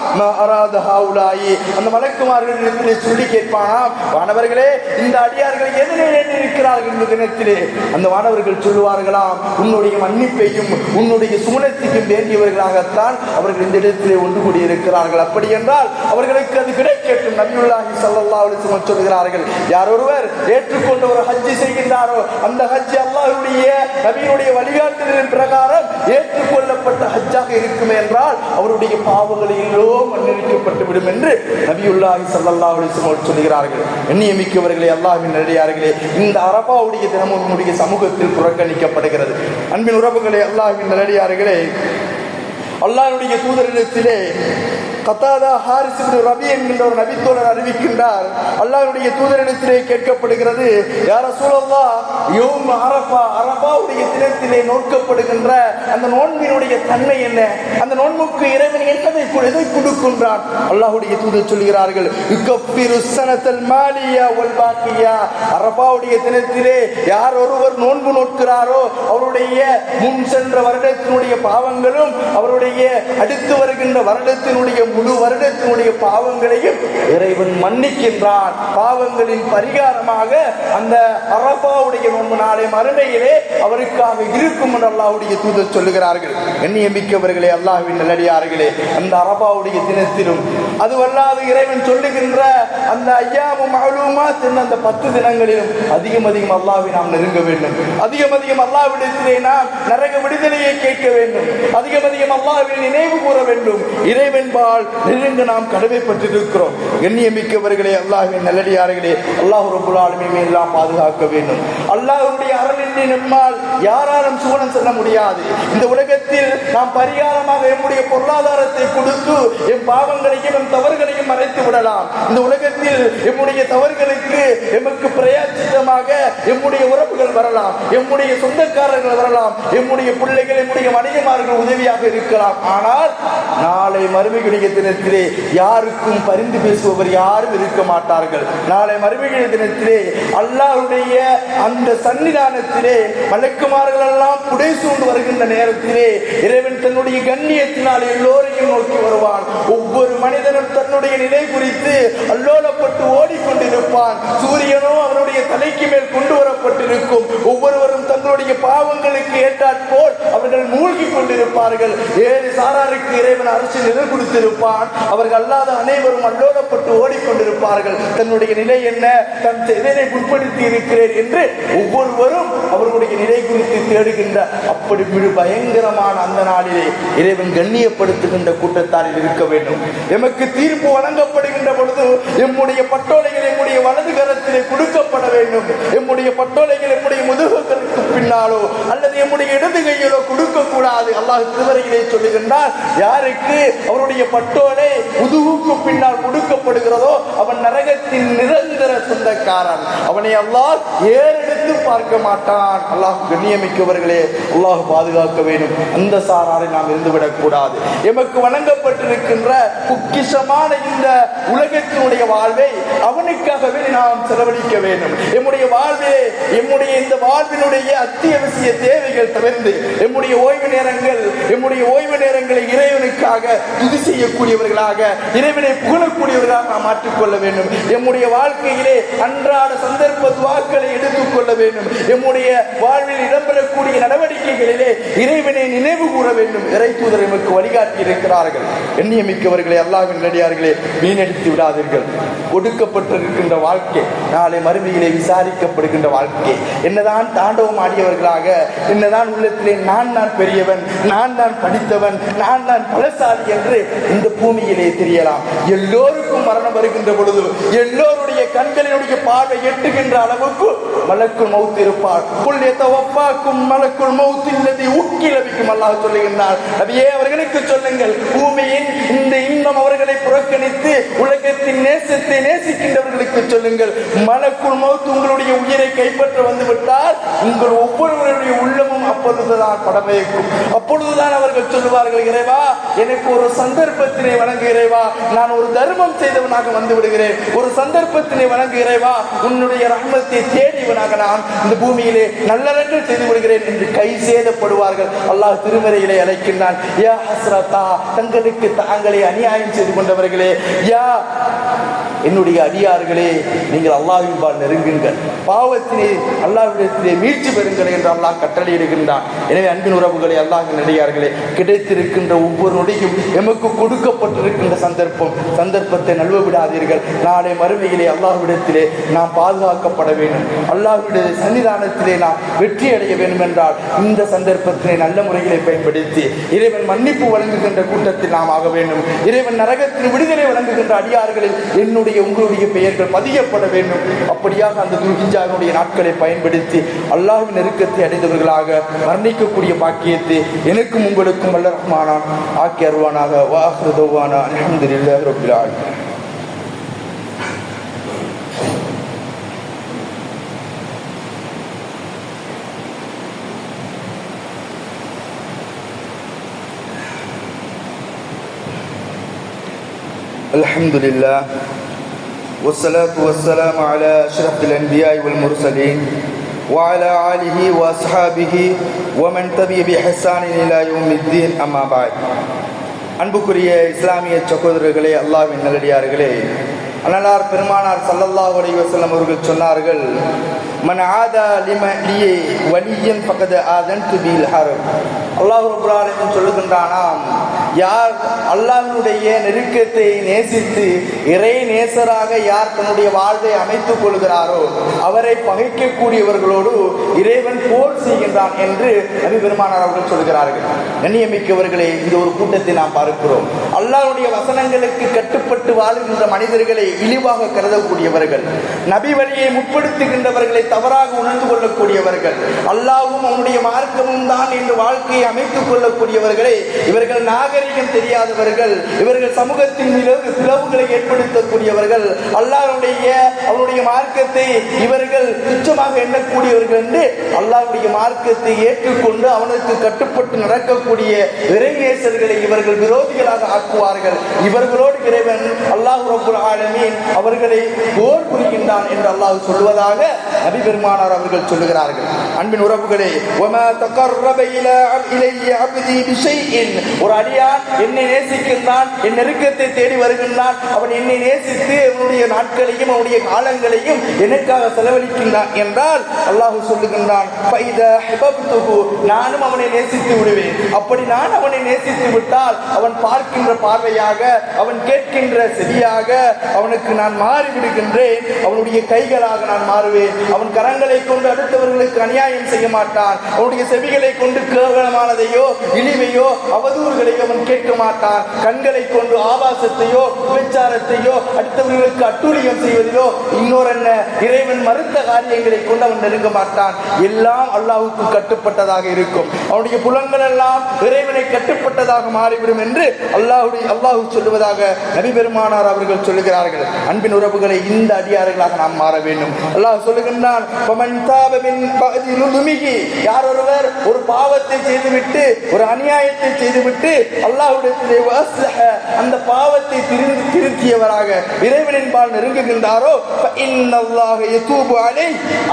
அந்த மலக்குமார்களிடத்திலே சொல்லி கேட்பானாம், வானவர்களே, இந்த அடியார்கள் எதனை எண்ணிருக்கிறார்கள் இந்த தினத்திலே? அந்த வானவர்கள் சொல்லுவார்களாம், உன்னுடைய மன்னிப்பையும் உன்னுடைய சுமணத்தையும் வேண்டியவர்களாகத்தான் அவர்கள் இந்த இடத்திலே ஒன்று கூடியிருக்கிறார்கள். அப்படி என்றால் அவர்களுக்கு அது கிடைக்கட்டும். நபியுல்லாஹி ஸல்லல்லாஹு அலைஹி வஸல்லம் சொல்கிறார்கள், யார் ஒருவர் ஏற்றுக்கொண்ட ஒரு ஹஜ்ஜி செய்கின்றாரோ அந்த ஹஜ்ஜி அல்லாஹ்வுடைய நபியுடைய வழிகாட்டுதலின் பிரகாரம் ஏற்றுக்கொள்ளப்பட்ட ஹஜ்ஜாக இருக்கும் என்றால் அவருடைய பாவங்கள் எல்லோரும் மன்னிக்கப்பட்டு விடும் என்று நபியுல்லாஹி ஸல்லல்லாஹு அலைஹி வஸல்லம் சொல்கிறார்கள். எண்ணியமிக்கவர்களே, அல்லாஹ்வின் நல்லடியார்களே, இந்த அரஃபாவுடைய தினமும் நம்முடைய சமூகத்தில் புறக்கணிக்கப்படுகிறது. அன்பின் உறவுகளே, அல்லாஹ்வின் நல்லடியார்களே, அல்லாஹ்வுடைய தூதரிடத்திலே கத்தாதா ஹாரிஸ் இப்னு ரபி என்கின்ற ஒரு நபித்தோழர் அறிவிக்கின்றார், அல்லாஹ்வுடைய தூதரிடத்திலே கேட்கப்படுகிறது, யா ரசூலல்லாஹ், யௌம் அரஃபா, அரஃபாவுடைய தினத்திலே நோக்கப்படுகின்ற அந்த நோன்பினுடைய தன்மை என்ன? அந்த நோன்புக்கு இறைவன் எதை கொடுக்கின்றான்? அல்லாஹ்வுடைய தூதர் சொல்கிறார்கள், யுகஃபிரு ஸனத்தல் மாலியா வல் பாக்கியா, அரஃபாவுடைய தினத்திலே யார் ஒருவர் நோன்பு நோக்கிறாரோ அவருடைய முன் சென்ற வருடத்தினுடைய பாவங்களும் அவருடைய அடுத்து வருகின்ற வருடத்தினுடைய முழு வருடத்தினுடைய பாவங்களையும் இறைவன் மன்னிக்கின்றான். பாவங்களின் பரிகாரமாக அந்த அரஃபாவுடைய நோன்பு நாளை மறுமையிலே அவருக்காக இருக்கும் என்று அல்லாஹ்வுடைய தூதர் சொல்லுகிறார்கள். எண்ணியமிக்கவர்களே, அல்லாஹ்வின் நல்லடியார்களே, அந்த அரஃபாவுடைய தினத்திலும் அதுவல்லாது இறைவன் சொல்லுகின்ற அந்த ஐயாமு மஅலூமாத் என்ற அந்த 10 தினங்களிலும் அதிகம் அல்லாஹ்வை நாம் நெருங்க வேண்டும். அதிகம் அல்லாஹ்விடத்திலே நாம் நரக விடுதலையை கேட்க வேண்டும். அதிகம் அல்லாஹ்வை நினைவு கூற வேண்டும். இறைவன்பால் நெருங்க நாம் கடமைப்பட்டிருக்கிறோம். கண்ணியமிக்கவர்களே, அல்லாஹ்வின் நல்லடியார்களே, அல்லாஹ் ரப்பல் ஆலமீன் எல்லாம் பாதுகாக்க வேண்டும். அல்லாஹ்வுடைய அருளின்றி நம்மால் யாராலும் சுவனம் செல்ல முடியாது. இந்த உலகத்தில் நாம் பரிகாரமாக நம்முடைய பொருளாதாரத்தை கொடுத்து எம் பாவங்களையும் எம் தவறுகளையும் மறைத்து விடலாம். இந்த உலகத்தில் நம்முடைய தவறுகளுக்கு எமக்கு பிரயாச்சித்தமாக நம்முடைய உறவுகள் வரலாம், நம்முடைய சொந்தக்காரர்கள் வரலாம், நம்முடைய பிள்ளைகள், நம்முடைய மனைவிமார்கள் உதவியாக இருக்கலாம். ஆனால் நாளை மறுமையுடைய தினத்திலே யாருக்கும் பரிந்து பேசுபவர் யாரும் இருக்க மாட்டார்கள். நாளை மறுமையுடைய தினத்திலே அல்லாஹ்வுடைய அந்த சன்னிதானத்திலே மலக்குமார்கள் எல்லாம் புடை சூழ்ந்து வருகின்ற நேரத்திலே இறைவன் தன்னுடைய கண்ணியத்தினால் எல்லோரையும் நோக்கி வருவான். ஒவ்வொரு மனிதனும் தன்னுடைய நிலை குறித்து அல்லோலப்பட்டு ஓடிக்கொண்டிருப்பான். சூரியனோ அவனுடைய தலைக்கு மேல் கொண்டு வரப்பட்டு இருக்கும். ஒவ்வொருவரும் தங்களுடைய பாவங்களுக்கு ஏற்றாற்போல் அவர்கள் மூழ்கி கொண்டிருப்பார்கள். ஏழு சாராருக்கு இறைவன் அரசு நிழல் கொடுத்திருப்பான். அவர்கள் அல்லாத அனைவரும் அல்லோலப்பட்டு ஓடிக்கொண்டிருப்பார்கள். தன்னுடைய நிலை என்ன, தன் இதனை உட்படுத்தி இருக்கிறேன் என்று ஒவ்வொருவரும் அவர்களுடைய நிலை குறித்து தேடுகின்ற அப்படி பயங்கரமான அந்த நாளிலே இறைவன் கண்ணியப்படுத்துகின்ற கூட்டத்தாரில் இருக்க வேண்டும். எமக்கு தீர்ப்பு வழங்கப்படுகின்ற பொழுது எம்முடைய பட்டோலைகள் எம்முடைய வலது கரத்திலே கொடுக்கப்பட வேண்டும். எம்முடைய பட்டோலைகள் எம்முடைய முதுகுகளுக்கு பின்னாலோ அல்லது எம்முடைய இடது கையிலோ கொடுக்க கூடாது. அல்லாஹ் திருமறையிலே சொல்லுகின்றார், யாருக்கு அவருடைய பட்டோலை முதுகுக்கு பின்னால் கொடுக்கப்படுகிறதோ அவன் நரகத்தின் நிரந்தர சொந்தக்காரன். அவனை அல்லாஹ் ஏறெடுத்து பார்க்க மாட்டான். அல்லாஹ் கண்ணியமிக்கவர்களே, அல்லாஹ் பாதுகாக்க வேண்டும். அந்த சாராரை நாம் இருந்துவிடக் கூடாது. எமக்கு வழங்கப்பட்டிருக்கின்ற பொக்கிஷமான இந்த உலகத்தினுடைய வாழ்வை அவனுக்காகவே நாம் செலவழிக்க வேண்டும். எம்முடைய வாழ்விலே எம்முடைய இந்த வாழ்வினுடைய அத்தியாவசிய தேவைகள் தவிர்த்து எம்முடைய ஓய்வு நேரங்களை இறைவனுக்காக துதி செய்யக்கூடியவர்களாக, இறைவனை புகழக்கூடியவர்களாக நாம் மாற்றிக்கொள்ள வேண்டும். எம்முடைய வாழ்க்கையிலே அன்றாட சந்தர்ப்ப துவாக்களை எடுத்துக்கொள்ள வேண்டும். எம்முடைய வாழ்வில் இடம்பெறக்கூடிய நடவடிக்கைகளிலே இறைவனை நினைவு கூற வேண்டும். இறை தூதர் எமக்கு வழிகாட்டி இருக்கிறார்கள். எண்ணியமிக்கவர்களே, அல்லாஹ்வின் நல்லடியார்களே, வீணடித்து விடாதீர்கள். கொடுக்கப்பட்டிருக்கின்ற வாழ்க்கை நாளை மறுமையிலே விசாரிக்கப்படுகின்ற வாழ்க்கை. என்னதான் தாண்டவம் ஆடியவர்களாக, என்னதான் உள்ளத்திலே நான் பெரியவன், நான் படித்தவன், நான் பலசாலி என்று இந்த பூமியிலே தெரியலாம். எல்லோருக்கும் மரணம் வருகின்ற பொழுது எல்லோருடைய கண்களினுடைய பார்வை எட்டுகின்ற அளவுக்கு மலக்குல் மௌத் இருப்பார். மலக்குல் மௌத் இல்லதி உக்கிலபிக்கும் அல்லாஹ் சொல்லுகின்றார். நபியே, அவர்களுக்கு சொல்லுங்கள், பூமியின் இந்த இன்பம் அவர்களை புறக்கணித்து உலகத்தின் நேசத்தை நேசிக்கின்றவர்களுக்கு சொல்லுங்கள், மலக்குல் மௌத் உங்களுடைய உயிரை கைப்பற்ற வந்துவிட்டால் உங்கள் ஒவ்வொருவருடைய உள்ளமும் அப்பொழுதுதான் படமைக்கும். அப்பொழுதுதான் அவர்கள் சொல்லுவார்கள், இறைவா, எனக்கு ஒரு சந்தர்ப்பத்தினை வழங்கு இறைவா, நான் ஒரு தர்மம் செய்தவனாக வந்து விடுகிறேன், ஒரு சந்தர்ப்பத்தினை வழங்கு இறைவா, உன்னுடைய ரஹ்மத்தை தேடியவனாக நான் இந்த பூமியிலே நல்லறங்கள் செய்து விடுகிறேன் என்று கை சேதப்படுவார்கள். அல்லாஹ் திருமறையிலே அழைக்கின்றான், யா ஹஸ்ரதா, தங்களுக்கு தாங்களே அநியாயம் செய்து கொண்டவர்களே, யா என்னுடைய அடியார்களே, நீங்கள் அல்லாஹ்வின்பால் நெருங்குங்கள், பாவத்தினை அல்லாஹ்விடத்திலே மீட்சி பெறுங்கள் என்று அல்லாஹ் கட்டளையிடுகின்றான். எனவே அன்பின் உறவுகளே, அல்லாஹ்வின் அடியார்களே, கிடைத்திருக்கின்ற ஒவ்வொரு நொடியும் எமக்கு கொடுக்கப்பட்டிருக்கின்ற சந்தர்ப்பத்தை நழுவ விடாதீர்கள். நாளை மறுமையிலே அல்லாஹ்விடத்திலே நாம் பாதுகாக்கப்பட வேண்டும். அல்லாஹ்வுடைய சன்னிதானத்திலே நாம் வெற்றி அடைய வேண்டும் என்றால் இந்த சந்தர்ப்பத்தினை நல்ல முறையிலே பயன்படுத்தி இறைவன் மன்னிப்பு வழங்குகின்ற கூட்டத்தில் நாம் ஆக வேண்டும். இறைவன் நரகத்தின் விடுதலை வழங்குகின்ற அடியார்களில் என்னுடைய உங்களுடைய பெயர்கள் பதியப்பட வேண்டும். அப்படியாக அந்த துல்ஹிஜ்ஜாவுடைய நாட்களை பயன்படுத்தி அல்லாஹ்வின் நெருக்கத்தை அடைந்தவர்களாக மரணிக்கக்கூடிய பாக்கியத்தை எனக்கும் உங்களுக்கும் வல்ல ரஹ்மானான் ஆக்கி அருள்வானாக. வாஹிரு தஅவானா அல்ஹம்துலில்லாஹி ரப்பில் ஆலமீன். அல்ஹம்துலில்லாஹ் வஸ்ஸலாத்து வஸ்ஸலாமு அலா அஷ்ரஃபில் அன்பியாஇ வல் முர்ஸலீன் وعلى آله وأصحابه ومن تبع بإحسان إلى يوم الدين أما بعد. அன்புக்குரிய இஸ்லாமிய சகோதரர்களே, அல்லாஹ்வின் நல்லடியார்களே, அன்னலார் பெருமானார் ஸல்லல்லாஹு அலைஹி வஸல்லம் அவர்கள் சொன்னார்கள், மன் ஆதா லிம வலியன் ஃபகத் ஆதன்து பில் ஹர்ப். அல்லாஹ் ரப்பல் ஆலமீன் சொல்லுகின்றானாம், யார் அல்லாஹ்வுடைய நெருக்கத்தை நேசித்து இறை நேசராக யார் தன்னுடைய வாழ்வை அமைத்துக் கொள்கிறாரோ அவரை பகைக்கக்கூடியவர்களோடு இறைவன் போர் செய்கின்றான் என்று நபி பெருமானார் அவர்கள் சொல்கிறார்கள். கண்ணியமிக்கவர்களே, இந்த ஒரு கூட்டத்தை நாம் பார்க்கிறோம். அல்லாஹ்வுடைய வசனங்களுக்கு கட்டுப்பட்டு வாழுகின்ற மனிதர்களை இழிவாக கருதக்கூடியவர்கள், நபி வழியை முற்படுத்துகின்றவர்களை தவறாக உணர்ந்து கொள்ளக்கூடியவர்கள், அல்லாஹ்வும் அவனுடைய மார்க்கமும் தான் என்று வாழ்க்கையை அமைத்துக் கொள்ளக்கூடியவர்களே, இவர்கள் நாகரிகம் தெரியாதவர்கள், இவர்கள் சமூகத்தின் பிளவுகளை ஏற்படுத்தக்கூடியவர்கள், அவனுடைய மார்க்கத்தை இவர்கள் துச்சமாக எண்ணக்கூடியவர்கள் என்று அல்லாஹ்வுடைய மார்க்கத்தை ஏற்றுக்கொண்டு அவனுக்கு கட்டுப்பட்டு நடக்கக்கூடிய இறைநேசர்களை இவர்கள் விரோதிகளாக ஆக்குவார்கள். இவர்களோடு இறைவன் அல்லாஹ் ரப்பல் ஆலமீன் அவர்களை போர் புரிகின்றான் என்று அல்லாஹ் சொல்வதாக நபி பெருமானார் அவர்கள் சொல்லுகிறார்கள். அன்பின் உறவுகளே, வமா தகர்ரப இலைய அப்தி பிஷைஇன், ஒரு அடியார் வருகின்றான், என்னை நேசிக்கின்றான், என் நெருக்கத்தை தேடி வருகின்றான். அவன் என்னை நேசித்து அவனுடைய நாட்களையும் அவனுடைய காலங்களையும் எனக்காக செலவழிக்கின்றான் என்றால் அல்லாஹ் சொல்லுகின்றான், நானும் அவனை நேசித்து விடுவேன். அப்படி நான் அவனை நேசித்து விட்டால் அவன் பார்க்கின்ற பார்வையாக, அவன் கேட்கின்ற செவியாக அவனுக்கு நான் மாறிவிடுகின்றேன். அவனுடைய கைகளாக நான் மாறுவேன். அவன் கரங்களை கொண்டு அடுத்தவர்களுக்கு அநியாயம் செய்ய மாட்டான். அவனுடைய செவிகளை கொண்டு கேவலமானதையோ இழிவையோ அவதூறுகளையோ அவன் கேட்க மாட்டான். கண்களை கொண்டு ஆபாசத்தையோ விபச்சாரத்தையோ அடுத்தவர்களுக்கு அட்டூழியம் செய்வதிலோ இன்னொரு என்ன இறைவன் மறுத்த காரியங்களை கொண்டு அவன் நெருங்க மாட்டான். எல்லாம் அல்லாஹ்வுக்கு கட்டுப்பட்டதாக இருக்கும். அவனுடைய புலன்கள் எல்லாம் இறைவனை கட்டுப்பட்டதாக மாறிவிடும் என்று அல்லாஹ் சொல்லுவதாக நபி பெருமானார் அவர்கள் சொல்லுகிறார்கள். அன்பின் உறவுகளை இந்த அடியார்களாக நாம் மாற வேண்டும். அல்லாஹ் சொல்லுகின்றான், யார் ஒருவர் ஒரு பாவத்தை செய்துவிட்டு ஒரு அநியாயத்தை செய்துவிட்டு அல்லாஹ்விடத்திலே அந்த பாவத்தை திருத்தியவராக இறைவனின்பால் நெருங்குகின்றாரோ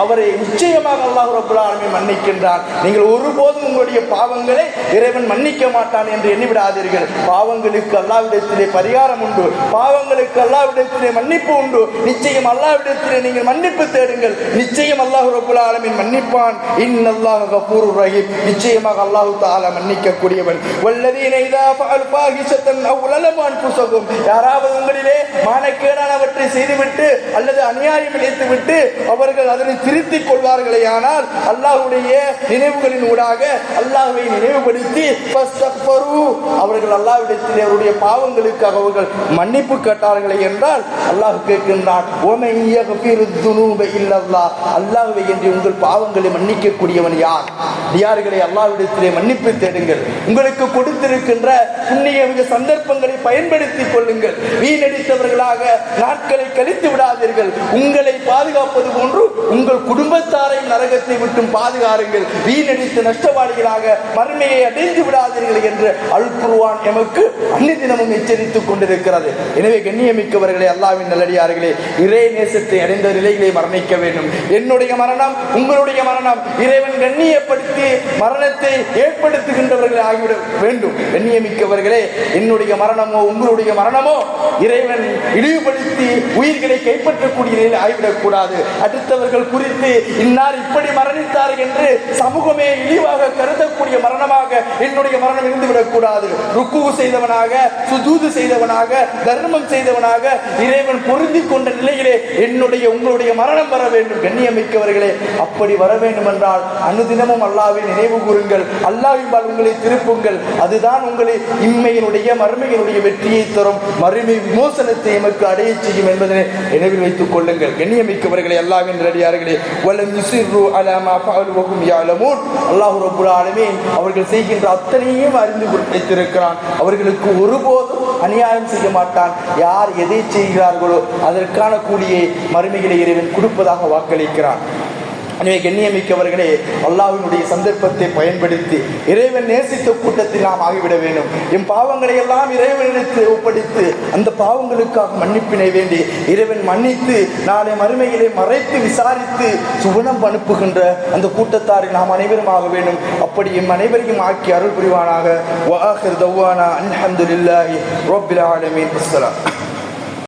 அவரை நிச்சயமாக அல்லாஹ் ரப்பல் ஆலமீன் மன்னிக்கின்றான். நீங்கள் ஒருபோதும் உங்களுடைய பாவங்களை இறைவன் மன்னிக்க மாட்டான் என்று எண்ணிவிடாதீர்கள். பாவங்களுக்கு அல்லாஹ்விடத்திலே பரிகாரம் உண்டு. பாவங்களுக்கு அல்லாஹ்விடத்திலே மன்னிப்பு உண்டு. நிச்சயம் அல்லாஹ்விடத்திலே நீங்கள் மன்னிப்பு தேடுங்கள். நிச்சயம் அல்லாஹ் ரப்பல் ஆலமீன் மன்னிப்பான். இன்னல்லாஹ கஃபூருர் ரஹீம். நிச்சயமாக அல்லாஹ் தஆலா மன்னிக்க கூடியவன். வல்லதீன இதா ஃபஅல் ஃபாஹிஷத்தன் அவ் லலமு அன்ஃபுஸஹும், யாராவது உங்களிலே மானக்கேடானவற்றை செய்துவிட்டு அல்லது அநியாயம் இழைத்துவிட்டு அவர்கள் அதனை திருத்திக் கொள்வார்களே ஆனால் அல்லாஹ்வுடைய நினைவுகளின் ஊடாக அல்லாஹ்வை நினைவுபடுத்தி அவர்கள் அல்லாஹ்விடத்திலே அவருடைய பாவங்களுக்காக அவர்கள் மன்னிப்பு கேட்டார்களே என்றால் அல்லாஹ் கேட்கின்றான், அல்லாஹ்வை என்று உங்கள் பாவங்களை மன்னிக்கக்கூடியவன் யார்? யார்களை அல்லாஹ்விடத்திலே மன்னிப்பு தேடுங்கள். உங்களுக்கு கொடுத்திருக்கின்ற புண்ணிய சந்தர்ப்பங்களை பயன்படுத்திக் கொள்ளுங்கள். வீணடித்தவர்களாக நாட்களை கழித்து விடாதீர்கள். உங்களை பாதுகாப்பது போன்று உங்கள் குடும்பத்தாரை நரகத்தை விட்டும் பாதுகாருங்கள். வீணடித்து நஷ்டவாளிகளாக மறுமையை அடைந்து விடாதீர்கள் என்று அல் குர்ஆன் எமக்கு அன்னிதினமும் எச்சரித்துக் கொண்டிருக்கிறது. எனவே கண்ணியமிக்கவர்களே, அல்லாஹ்வின் நல்லடியார்களே, இறை நேசத்தை அடைந்த நிலைகளை மரணிக்க வேண்டும். என்னுடைய மரணம், உங்களுடைய மரணம் இறைவன் கண்ணியப்படுத்தி மரணத்தை ஏற்படுத்துகின்றவர்கள் ஆகிவிட வேண்டும். கண்ணியமிக்கவர்களே, என்னுடைய மரணமோ உங்களுடைய மரணமோ இறைவன் இழிவுபடுத்தி உயிர்களை கைப்பற்றக்கூடிய நிலையில் ஆகிவிடக் கூடாது. அடுத்தவர்கள் குறித்து இன்னார் இப்படி மரணித்தார் என்று சமூகமே இழிவாக கருதக்கூடிய மரணமாக என்னுடைய மரணம் இருந்துவிடக் கூடாது. ருக்கு செய்தவனாக, சுஜூது செய்தவனாக, தர்மம் செய்தவனாக இறைவன் பொருந்தி கொண்ட நிலையிலே என்னுடைய உங்களுடைய மரணம் வர வேண்டும். கண்ணியமிக்கவர்களே, அப்படி வர வேண்டும் என்றால் அனுதினமும் அல்லாஹ்வை நினைவு கூறுங்கள். அல்லாஹ்வின்பால் உங்களை திருப்புங்கள். அதுதான் உங்களை இம்மையினுடைய மறுமையினுடைய வெற்றியை தரும், மறுமை விமோசனத்தை எமக்கு அடைய செய்யும் என்பதனை நினைவில் வைத்துக் கொள்ளுங்கள். கண்ணியமிக்கவர்களே, அல்லாஹ்வின் நல்லடியார்களே, வலம் யுஸிர்ரு அலா மா ஃபஅலு வஹும் யஅலமூன், அல்லாஹ் ரப்பல் ஆலமீன் அவர்கள் செய்கின்ற அத்தனையும் அறிந்து வைத்திருக்கிறான். அவர்களுக்கு ஒருபோதும் அநியாயம் செய்ய மாட்டான். யார் எதை செய்கிறார்களோ அதற்கான கூலியை மறுமையிலே இறைவன் கொடுப்பதாக வாக்களிக்கிறான். எனவே கண்ணியமிக்கவர்களே, அல்லாஹ்வினுடைய சந்தர்ப்பத்தை பயன்படுத்தி இறைவன் நேசித்த கூட்டத்தில் நாம் ஆகிவிட வேண்டும். எம் பாவங்களை எல்லாம் இறைவனிடத்தில் ஒப்படைத்து அந்த பாவங்களுக்காக மன்னிப்பினை வேண்டி இறைவன் மன்னித்து நாளை மறுமையிலே மறைத்து விசாரித்து சுவனம் அனுப்புகின்ற அந்த கூட்டத்தாரில் நாம் அனைவரும் ஆக வேண்டும். அப்படி எம் அனைவரையும் ஆக்கி அருள் புரிவானாக. வஆகிர் தவ்வானா அல்ஹம்துலில்லாஹி ரப்பில் ஆலமீன். அஸ்ஸலாம்.